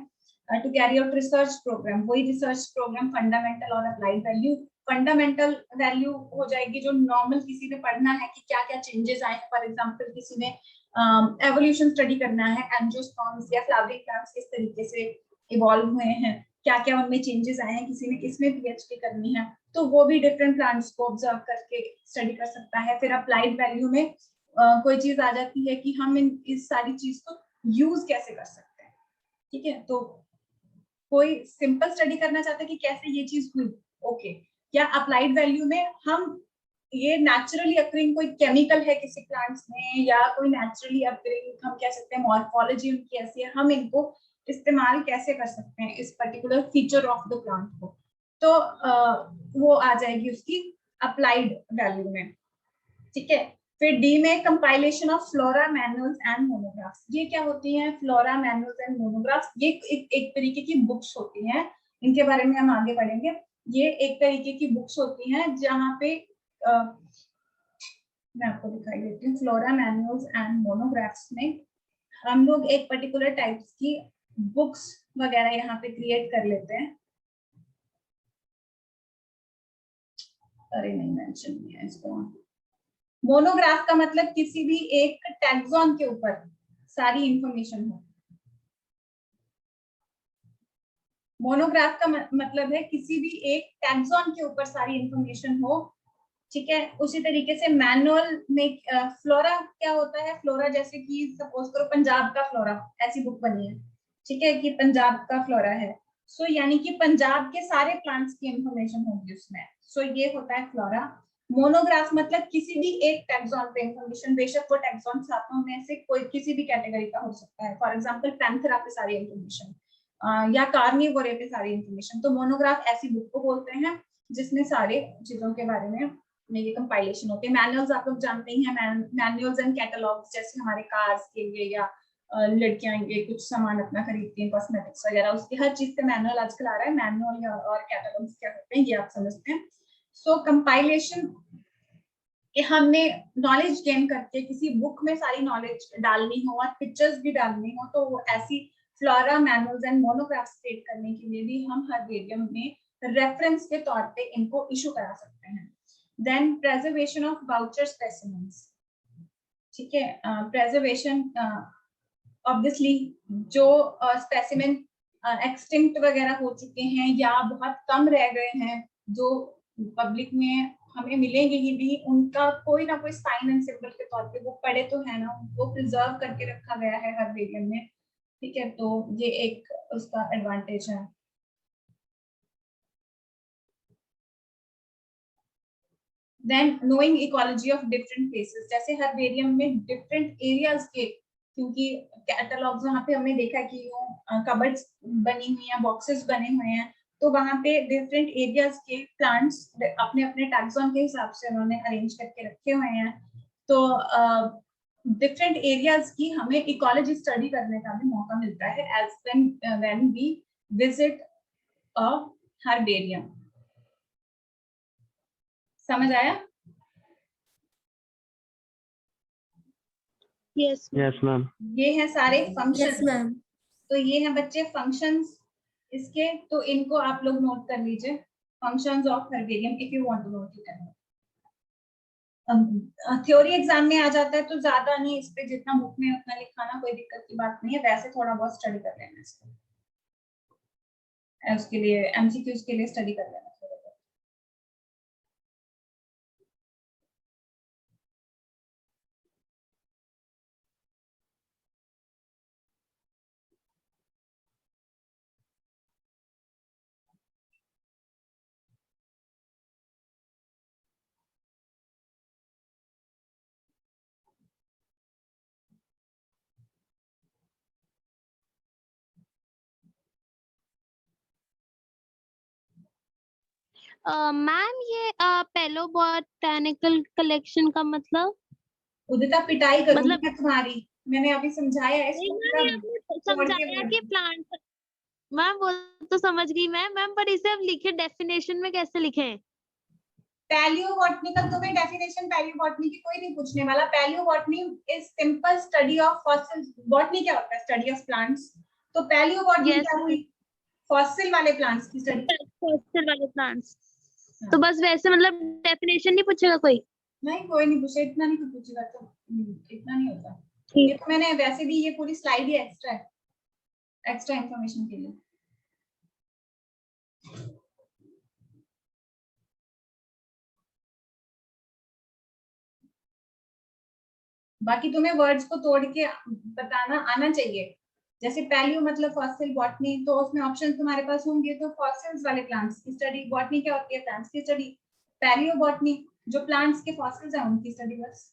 to carry out research programme, वही रिसर्च प्रोग्राम फंडामेंटल और अप्लाइड वैल्यू। फंडामेंटल वैल्यू हो जाएगी जो नॉर्मल किसी ने पढ़ना है कि क्या क्या चेंजेस आए, फॉर एग्जांपल किसी ने एवोल्यूशन स्टडी करना है, एंजियोस्पर्म्स या फ्लावरिंग प्लांट्स किस तरीके से इवॉल्व हुए हैं, क्या क्या उनमें चेंजेस आए हैं, किसी ने किसमें पीएचडी करनी है, तो वो भी डिफरेंट प्लांट्स को ऑब्जर्व करके स्टडी कर सकता है। फिर अप्लाइड वैल्यू में कोई चीज आ जाती है कि हम इस सारी चीज को यूज कैसे कर सकते हैं। ठीक है, तो कोई सिंपल स्टडी करना चाहता है कि कैसे ये चीज हुई, ओके। या अप्लाइड वैल्यू में हम ये नेचुरली अकरिंग कोई केमिकल है किसी प्लांट्स में, या कोई नेचुरली अकरिंग हम कह सकते हैं मॉर्फोलॉजी उनकी ऐसी है, हम इनको इस्तेमाल कैसे कर सकते हैं इस particular feature of the plant को, तो वो आ जाएगी उसकी अप्लाइड वैल्यू में। ठीक है, फिर डी में compilation of flora manuals and monographs. ये क्या होती हैं फ्लोरा मैनुअल्स एंड मोनोग्राफ्स? ये एक तरीके की बुक्स होती हैं, इनके बारे में हम आगे पढ़ेंगे। ये एक तरीके की बुक्स होती हैं जहाँ पे मैं आपको दिखाई देती हूँ। फ्लोरा मैनुअल्स एंड मोनोग्राफ्स में हम लोग एक पर्टिकुलर टाइप्स की बुक्स वगैरह यहाँ पे क्रिएट कर लेते हैं। अरे नहीं, मेंशन नहीं है इसको। मोनोग्राफ का मतलब किसी भी एक टैक्सॉन के ऊपर सारी इंफॉर्मेशन हो। मोनोग्राफ का मतलब है किसी भी एक टैक्सॉन के ऊपर सारी इंफॉर्मेशन हो। ठीक है, उसी तरीके से मैनुअल में फ्लोरा क्या होता है, फ्लोरा जैसे कि सपोज करो पंजाब का फ्लोरा, ऐसी बुक बनी है, ठीक है, कि पंजाब का फ्लोरा है, सो यानी कि पंजाब के सारे प्लांट्स की इंफॉर्मेशन होगी उसमें, सो ये होता है फ्लोरा। मोनोग्राफ मतलब किसी भी एक टैक्सॉन पे इंफॉर्मेशन, बेशक वो टैक्सॉन सातों में से कोई किसी भी कैटेगरी का हो सकता है, फॉर एग्जांपल पैंथेरा पे सारी इंफॉर्मेशन, या कार्निवोरे पे सारी इंफॉर्मेशन, तो मोनोग्राफ ऐसी बुक को बोलते हैं जिसमें सारे चीजों के बारे में ये कंपाइलेशन होते हैं। मैनुअल्स आप लोग जानते ही हैं, मैनुअल्स एंड कैटलॉग्स, जैसे हमारे कार्स के लिए या लड़कियां ये कुछ सामान अपना खरीदती हैं, कॉस्मेटिक्स वगैरह, उसकी हर चीज का मैनुअल आजकल आ रहा है। मैनुअल और कैटलॉग्स क्या होते हैं ये आप समझते हैं। सो कंपाइलेशन कि हमने नॉलेज गेन करके किसी बुक में सारी नॉलेज डालनी हो और पिक्चर्स भी डालनी हो, तो ऐसी flora manuals and monographs create करने के लिए भी हम हर्बेरियम में रेफरेंस के तौर पे इनको इशू करा सकते हैं। Then preservation of voucher specimens. ठीक है, प्रेजर्वेशन ऑब्वियसली जो स्पेसिमेन एक्सटिंक्ट वगैरह हो चुके हैं या बहुत कम रह गए हैं, जो पब्लिक में हमें मिलेंगे ही नहीं, उनका कोई ना कोई साइन एंड सिंबल के तौर पे वो पड़े तो है ना, उनको प्रिजर्व करके रखा गया है हर्बेरियम में। ठीक है, तो ये एक उसका एडवांटेज है। Then knowing ecology of different places, जैसे हर्बेरियम में डिफरेंट एरियाज के, क्योंकि कैटलॉग्स वहाँ पे हमने देखा कि कबर्ड्स बनी हुई हैं, बॉक्सेस बने हुए हैं, तो वहाँ पे डिफरेंट एरियाज के प्लांट्स अपने अपने टैक्सॉन के हिसाब से उन्होंने अरेंज करके रखे हुए हैं। तो डिफरेंट एरियाज की हमें इकोलॉजी स्टडी करने का भी मौका मिलता है as when we visit a herbarium. समझ आया? Yes ma'am. ये है सारे फंक्शन। Yes ma'am. तो ये हैं बच्चे फंक्शंस इसके, तो इनको आप लोग नोट कर लीजिए, functions of herbarium if you want to note it. Theory exam में आ जाता है तो ज्यादा नहीं, इस पे जितना बुक में उतना लिखाना कोई दिक्कत की बात नहीं है, वैसे थोड़ा बहुत स्टडी कर लेना इसको, उसके लिए एमसीक्यूज के लिए स्टडी कर लेना। मैम ये पेलो बॉटैनिकल कलेक्शन का मतलब? उदिता पिटाई करूंगी मतलब मैं तुम्हारी, मैंने अभी समझाया है इसको पूरा आपने छोड़ के समझाया बोल कि प्लांट, मैम वो तो समझ गई मैम, पर इसे अब लिखे डेफिनेशन में कैसे लिखें? पैलियोबॉटनिकल, तुम्हें डेफिनेशन पैलियोबॉटनी की कोई नहीं पूछने वाला। Palaeobotany is simple study of fossils. Botany क्या होता है? Study of plants. तो पैलियोबॉटनी Yes, क्या हुई? फॉसिल वाले प्लांट्स की स्टडी। फॉसिल वाले प्लांट्स। तो बस वैसे मतलब डेफिनेशन नहीं पूछेगा कोई? नहीं, कोई नहीं पूछे, इतना नहीं कोई पूछेगा, तो इतना नहीं होता। ये तो मैंने वैसे भी ये पूरी स्लाइड ही एक्स्ट्रा है, एक्स्ट्रा इंफॉर्मेशन के लिए। बाकी तुम्हें वर्ड्स को तोड़ के बताना आना चाहिए। जैसे पैलियो मतलब फॉसिल, बॉटनी, तो उसमें ऑप्शन तुम्हारे पास होंगे। तो फॉसिल्स वाले प्लांट्स की स्टडी, बॉटनी क्या होती है, प्लांट्स की स्टडी। पैलियो बॉटनी जो प्लांट्स के फॉसिल्स हैं उनकी स्टडी बस।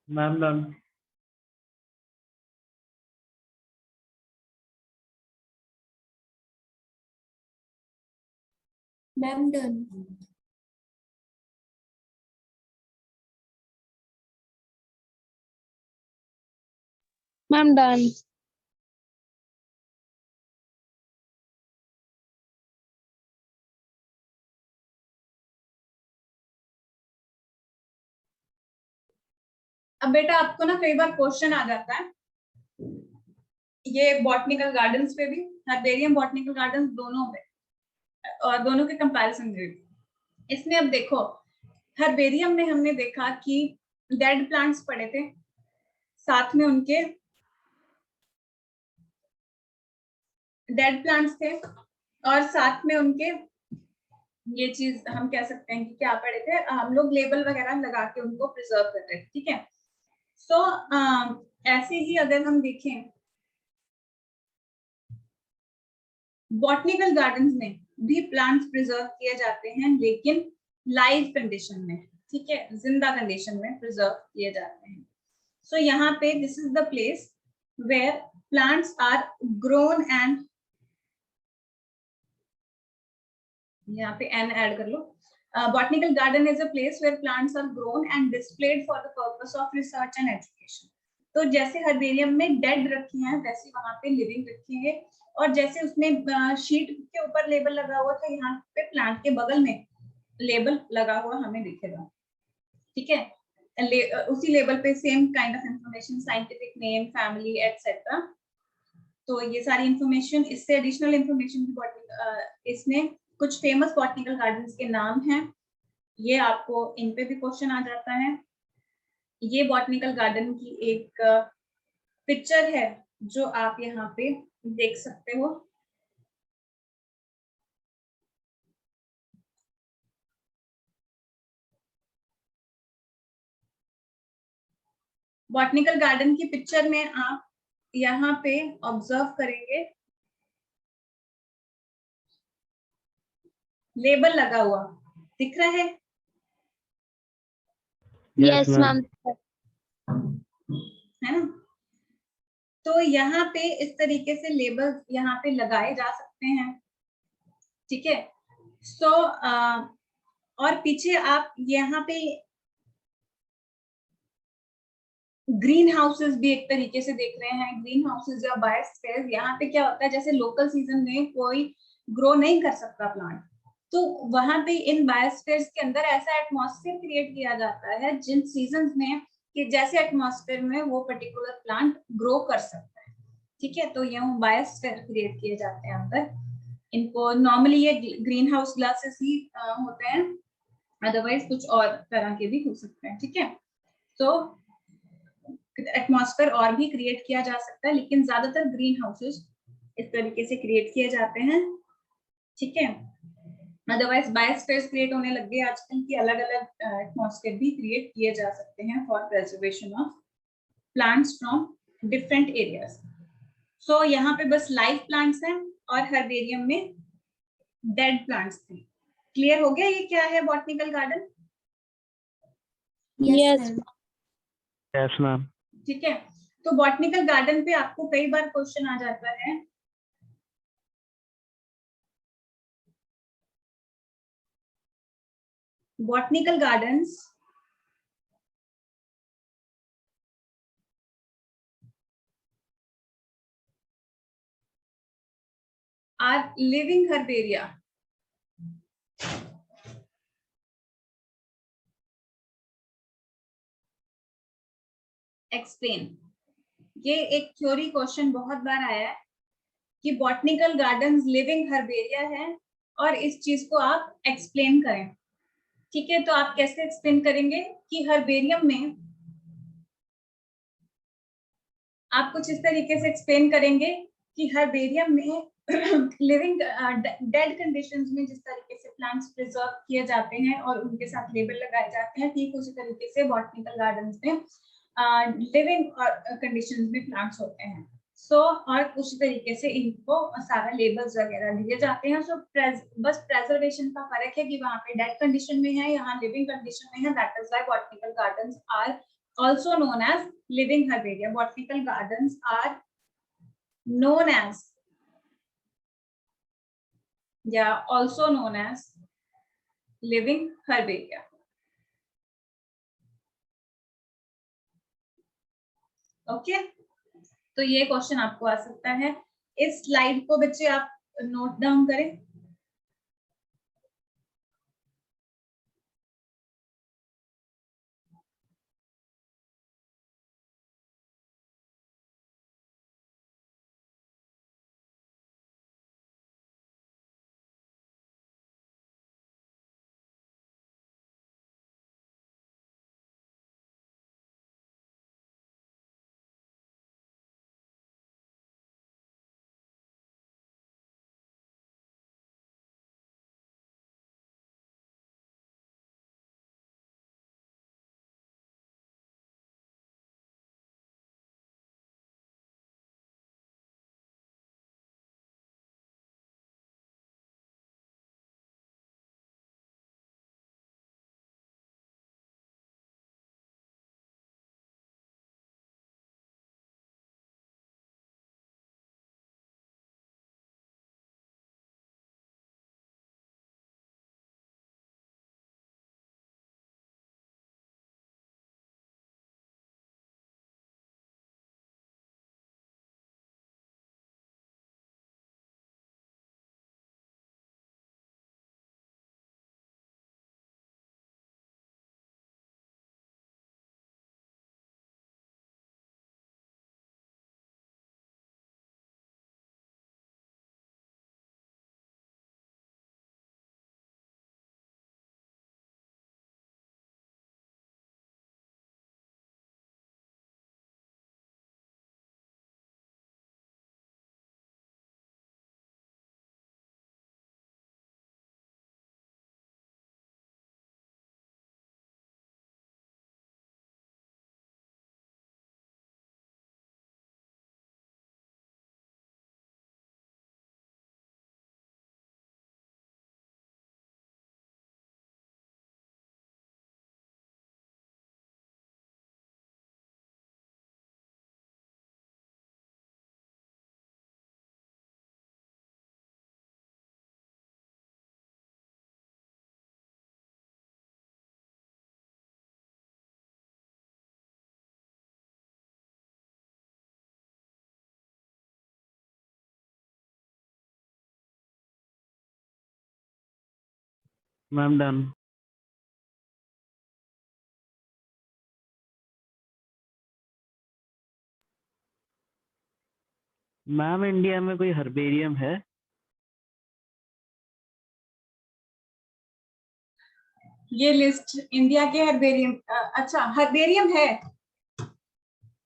Ma'am ma'am ma'am done. Ma'am done. अब बेटा आपको ना कई बार क्वेश्चन आ जाता है, ये बॉटनिकल गार्डन्स पे भी, हर्बेरियम बॉटनिकल गार्डन्स दोनों में, और दोनों के कंपैरिजन में भी। इसमें अब देखो, हर्बेरियम में हमने देखा कि डेड प्लांट्स पड़े थे, साथ में उनके डेड प्लांट्स थे, और साथ में उनके ये चीज हम कह सकते हैं कि क्या पड़े थे, हम लोग लेबल वगैरह लगा के उनको प्रिजर्व कर रहे थे, ठीक है। सो ऐसे ही अगर हम देखें बॉटनिकल गार्डन्स में भी प्लांट्स प्रिजर्व किए जाते हैं, लेकिन लाइव कंडीशन में, ठीक है, जिंदा कंडीशन में प्रिजर्व किए जाते हैं। सो यहाँ पे this is the place where plants are grown and, यहाँ पे एन ऐड कर लो, botanical garden is a place where plants are grown and displayed for the purpose of research and education. तो जैसे हर्बेरियम में डेड रखी हैं वैसे वहां पे लिविंग रखी है, और जैसे उसमें शीट के ऊपर लेबल लगा हुआ था, यहाँ पे प्लांट के बगल में लेबल लगा हुआ हमें दिखेगा, ठीक है। उसी लेबल पे same kind of information, scientific name, family etcetera. तो ये सारी इंफॉर्मेशन, इससे एडिशनल इंफॉर्मेशन इसमें कुछ फेमस बॉटनिकल गार्डन्स के नाम हैं, ये आपको इन पे भी क्वेश्चन आ जाता है। ये बॉटनिकल गार्डन की एक पिक्चर है जो आप यहाँ पे देख सकते हो। बॉटनिकल गार्डन की पिक्चर में आप यहाँ पे ऑब्जर्व करेंगे लेबल लगा हुआ दिख रहा है। Yes ma'am. है ना। तो यहाँ पे इस तरीके से लेबल यहाँ पे लगाए जा सकते हैं, ठीक है। सो और पीछे आप यहाँ पे ग्रीन हाउसेस भी एक तरीके से देख रहे हैं। ग्रीन हाउसेस या बायोस्फीयर, यहाँ पे क्या होता है, जैसे लोकल सीजन में कोई ग्रो नहीं कर सकता प्लांट, तो वहां पे इन बायोस्फीयर्स के अंदर ऐसा एटमॉस्फेयर क्रिएट किया जाता है जिन सीजन में कि जैसे एटमॉस्फेयर में वो पर्टिकुलर प्लांट ग्रो कर सकता है, ठीक है। तो ये बायोस्फीयर क्रिएट किए जाते हैं अंदर। इनको नॉर्मली ये ग्रीन हाउस ग्लासेस ही होते हैं, अदरवाइज कुछ और तरह के भी हो सकते हैं, ठीक है। तो एटमॉस्फेयर और भी क्रिएट किया जा सकता है, लेकिन ज्यादातर ग्रीन हाउसेस इस तरीके से क्रिएट किए जाते हैं, ठीक है। अदरवाइज बायोस्फीयर क्रिएट होने लग गए आजकल की अलग अलग एटमॉस्फेयर भी क्रिएट किए जा सकते हैं for preservation of plants from different areas. So यहाँ पे बस लाइव प्लांट्स हैं और हर्बेरियम में डेड प्लांट्स थे। क्लियर हो गया ये क्या है botanical garden? Yes, Yes. ma'am. Yes ma'am. ठीक है। तो बॉटनिकल गार्डन पे आपको कई बार क्वेश्चन आ जाता है botanical gardens are living herbaria. Explain. ये एक थ्योरी क्वेश्चन बहुत बार आया है कि बॉटनिकल गार्डन्स लिविंग हर्बेरिया है और इस चीज को आप एक्सप्लेन करें, ठीक है। तो आप कैसे एक्सप्लेन करेंगे कि हर्बेरियम में आप कुछ इस तरीके से एक्सप्लेन करेंगे कि हर्बेरियम में लिविंग डेड कंडीशंस में जिस तरीके से प्लांट्स प्रिजर्व किए जाते हैं और उनके साथ लेबल लगाए जाते हैं, ठीक उसी तरीके से बॉटनिकल गार्डन्स में लिविंग कंडीशंस में प्लांट्स होते हैं। सो और उसी तरीके से इनको सारा लेबल्स वगैरह दिए जाते हैं। सो बस प्रेजर्वेशन का फर्क है कि वहां पे डेड कंडीशन में है, यहाँ लिविंग कंडीशन में है। That is why botanical gardens are also known as living herbaria. Botanical gardens are known as, also known as living herbaria. Okay, तो ये क्वेश्चन आपको आ सकता है। इस स्लाइड को बच्चे आप नोट डाउन करें। Ma'am done. मैम इंडिया में कोई हर्बेरियम है? ये लिस्ट इंडिया के हर्बेरियम, अच्छा हर्बेरियम है,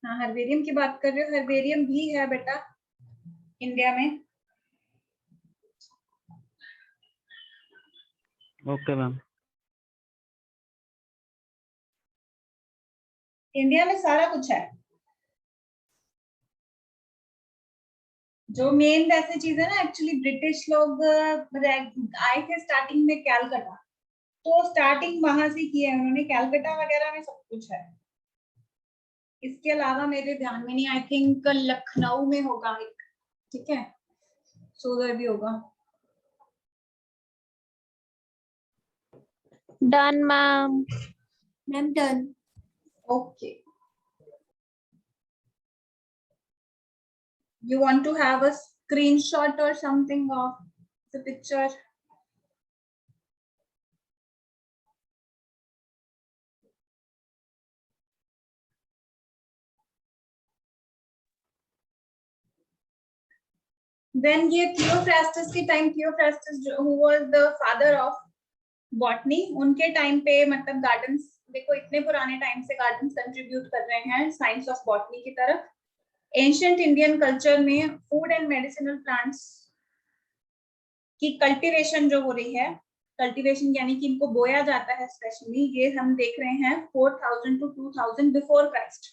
हाँ हर्बेरियम की बात कर रहे हो, हर्बेरियम भी है बेटा इंडिया में। Okay ma'am. इंडिया में सारा कुछ है, जो मेन वैसे चीज है ना, एक्चुअली ब्रिटिश लोग आए थे स्टार्टिंग में कैलकाटा, तो स्टार्टिंग वहां से की है उन्होंने, कैलकाटा वगैरह में सब कुछ है। इसके अलावा मेरे ध्यान में नहीं, आई थिंक लखनऊ में होगा एक, ठीक है, सो उधर भी होगा। Done ma'am. Ma'am done. Okay, you want to have a screenshot or something of the picture? Then ये थियोफ्रास्टस के time, Theophrastus who was the father of botany, उनके टाइम पे मतलब गार्डन्स, देखो इतने पुराने टाइम से गार्डन्स कंट्रीब्यूट कर रहे हैं साइंस ऑफ बॉटनी की तरफ। एंशिएंट इंडियन कल्चर में फूड एंड मेडिसिनल प्लांट्स की कल्टीवेशन जो हो रही है, कल्टीवेशन यानी कि इनको बोया जाता है स्पेशली, ये हम देख रहे हैं 4000 to 2000 बिफोर क्राइस्ट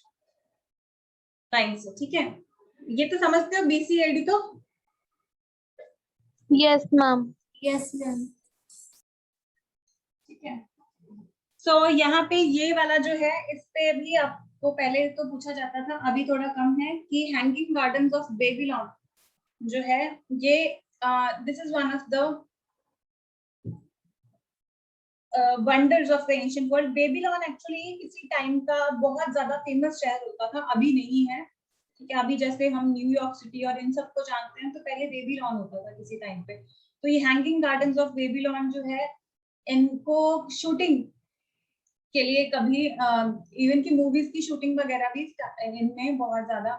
टाइम से, ठीक है। ये तो समझते हो बीसी एडी तो? Yes ma'am. Yes ma'am. ठीक है, सो यहाँ पे ये वाला जो है, इस पे भी आपको पहले तो पूछा जाता था, अभी थोड़ा कम है, कि हैंगिंग गार्डन्स ऑफ बेबीलोन जो है, ये this is one of the wonders of the ancient world. Babylon actually किसी टाइम का बहुत ज्यादा फेमस शहर होता था, अभी नहीं है, ठीक है। अभी जैसे हम न्यूयॉर्क सिटी और इन सबको जानते हैं, तो पहले बेबीलोन होता था किसी टाइम पे। तो ये हैंगिंग गार्डन्स ऑफ बेबीलोन जो है, इनको शूटिंग के लिए कभी इवन की मूवीज की शूटिंग वगैरह भी इनमें बहुत ज्यादा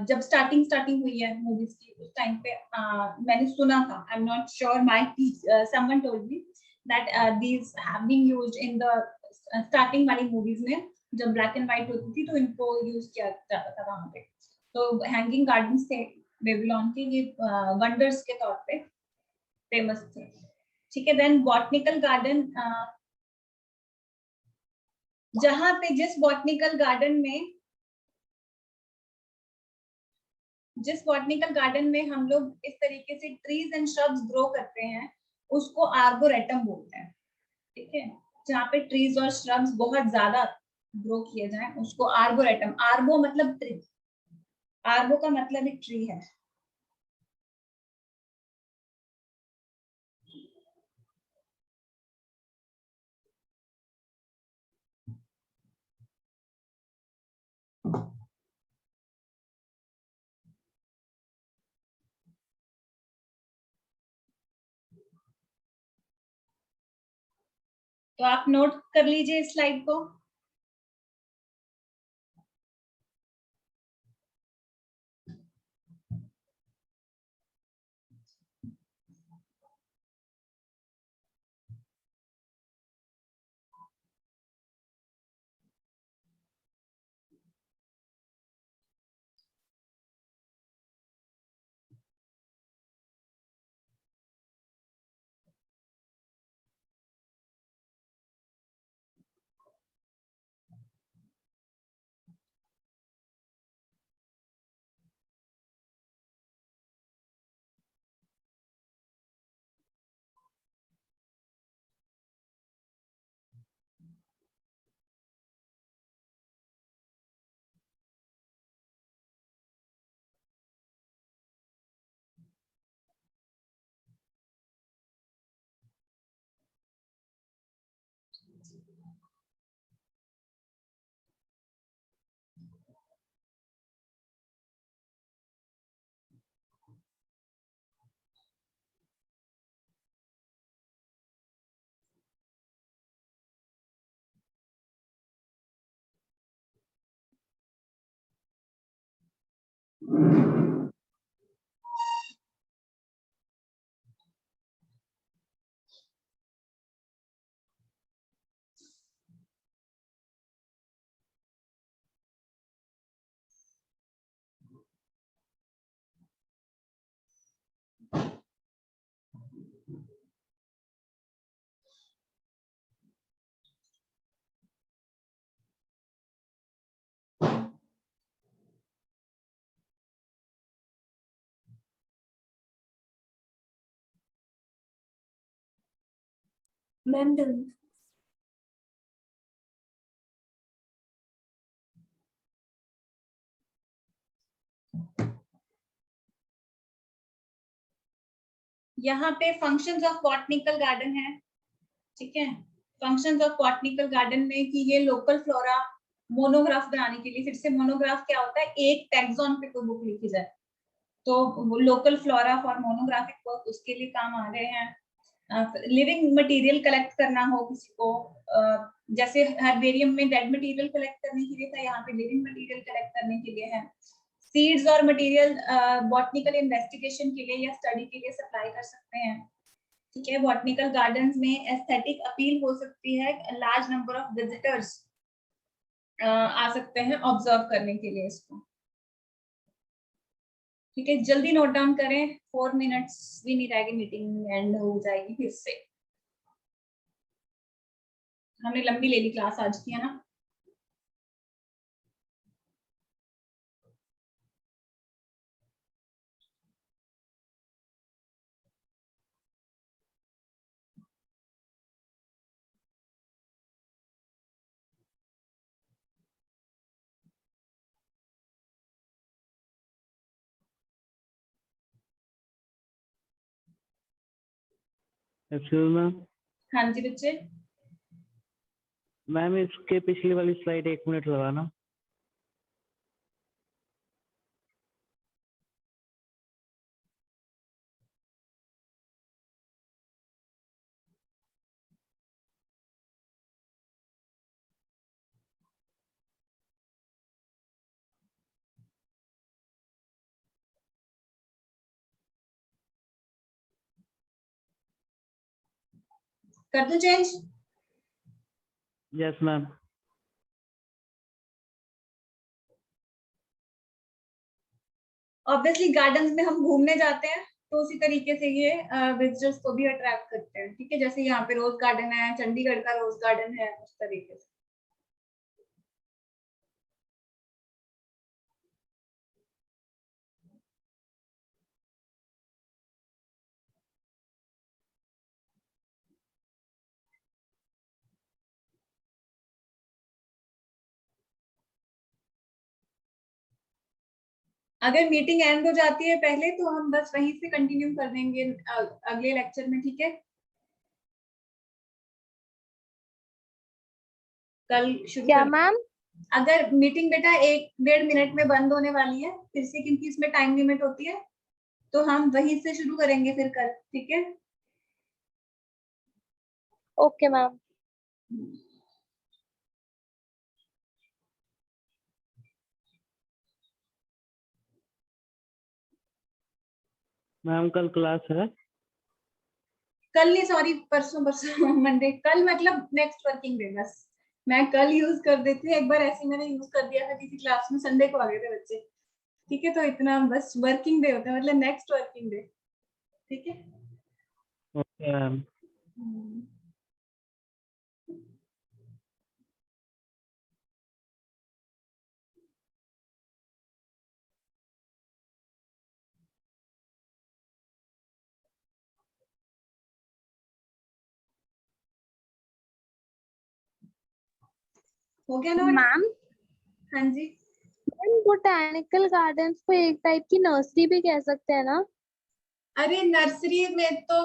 जब स्टार्टिंग हुई है मूवीज की, उस टाइम पे मैंने सुना था, I am not sure, my someone told me that these have been used in the starting वाली मूवीज में, जब ब्लैक एंड व्हाइट होती थी तो इनको यूज किया जाता था वहां पे। तो हैंगिंग गार्डन्स थे बेबीलोन के, ये वंडर्स के तौर पे फेमस थे, ठीक है। देन बॉटनिकल गार्डन, जहां पे जिस बॉटनिकल गार्डन में हम लोग इस तरीके से ट्रीज एंड श्रब्स ग्रो करते हैं, उसको आर्बोरेटम बोलते हैं, ठीक है। जहाँ पे ट्रीज और श्रब्स बहुत ज्यादा ग्रो किए जाएं, उसको आर्बोरेटम, आर्बो मतलब ट्री, आर्बो का मतलब एक ट्री है। तो आप नोट कर लीजिए इस स्लाइड को। Ma'am, done. यहाँ पे फंक्शंस ऑफ बॉटनिकल गार्डन है, ठीक है। फंक्शंस ऑफ बॉटनिकल गार्डन में कि ये लोकल फ्लोरा मोनोग्राफ बनाने के लिए, फिर से मोनोग्राफ क्या होता है, एक टैक्सॉन पे कोई बुक लिखी जाए, तो लोकल फ्लोरा फॉर मोनोग्राफिक वर्क उसके लिए काम आ रहे हैं। लिविंग मटेरियल कलेक्ट करना हो किसी को, जैसे हर्बेरियम में डेड मटेरियल कलेक्ट करने के लिए था, यहाँ पे लिविंग मटेरियल कलेक्ट करने के लिए है। सीड्स और मटेरियल बॉटनिकल इन्वेस्टिगेशन के लिए या स्टडी के लिए सप्लाई कर सकते हैं, ठीक है। बॉटनिकल गार्डन्स में एस्थेटिक अपील हो सकती है, लार्ज नंबर ऑफ विजिटर्स आ सकते हैं ऑब्जर्व करने के लिए इसको, ठीक है। जल्दी नोट डाउन करें, 4 मिनट्स भी नहीं रहेगी, मीटिंग एंड हो जाएगी फिर से। हमने लंबी ले ली क्लास आज की, है ना। एक्चुअली मैम, हाँ जी बच्चे। मैम इसके पिछली वाली स्लाइड 1 मिनट लगाना। कर दूं change? Yes ma'am. Obviously gardens में हम घूमने जाते हैं, तो उसी तरीके से ये विजिटर्स को भी अट्रैक्ट करते हैं, ठीक है। जैसे यहाँ पे रोज गार्डन है, चंडीगढ़ का रोज गार्डन है, उस तरीके से। अगर मीटिंग एंड हो जाती है पहले, तो हम बस वहीं से कंटिन्यू कर देंगे अगले लेक्चर में, ठीक है। कल शुरू क्या कर। मैम? अगर मीटिंग बेटा 1-1.5 मिनट में बंद होने वाली है फिर से, क्योंकि इसमें टाइम लिमिट होती है, तो हम वहीं से शुरू करेंगे फिर कल, ठीक है। Okay ma'am. मैम कल क्लास है? कल नहीं, सॉरी, परसों परसों मंडे। कल मतलब नेक्स्ट वर्किंग डे। बस मैं कल यूज कर देती हूँ, एक बार ऐसे मैंने यूज कर दिया था किसी क्लास में, संडे को आ गए थे बच्चे, ठीक है। तो इतना बस वर्किंग डे होता है, मतलब नेक्स्ट वर्किंग डे, ठीक है। Okay ma'am. हो गया नोट? मैम, हाँ जी। बोटैनिकल गार्डन्स को एक टाइप की नर्सरी भी कह सकते हैं ना? अरे नर्सरी में तो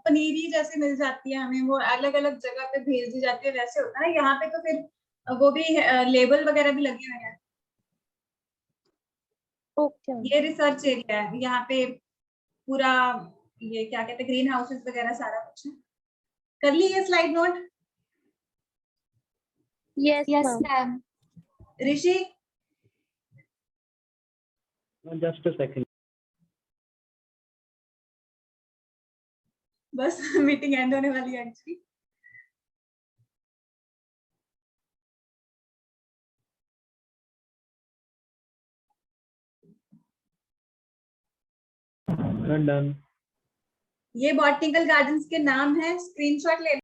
पनीरी जैसे मिल जाती है हमें, वो अलग अलग जगह पे भेज दी जाती है, वैसे होता है ना। यहाँ पे तो फिर वो भी लेबल वगैरह भी लगे हुए हैं। ओके। ये रिसर्च एरिया है यहाँ पे पूरा, ये क्या कहते हैं, ग्रीन हाउसेस वगैरह सारा कुछ है। कर ली ये slide note? Yes Yes, ma'am. ma'am. Rishi Just a second. बस मीटिंग एंड होने वाली है एक्चुअली. Done. ये बॉटनिकल गार्डन्स के नाम है, स्क्रीनशॉट ले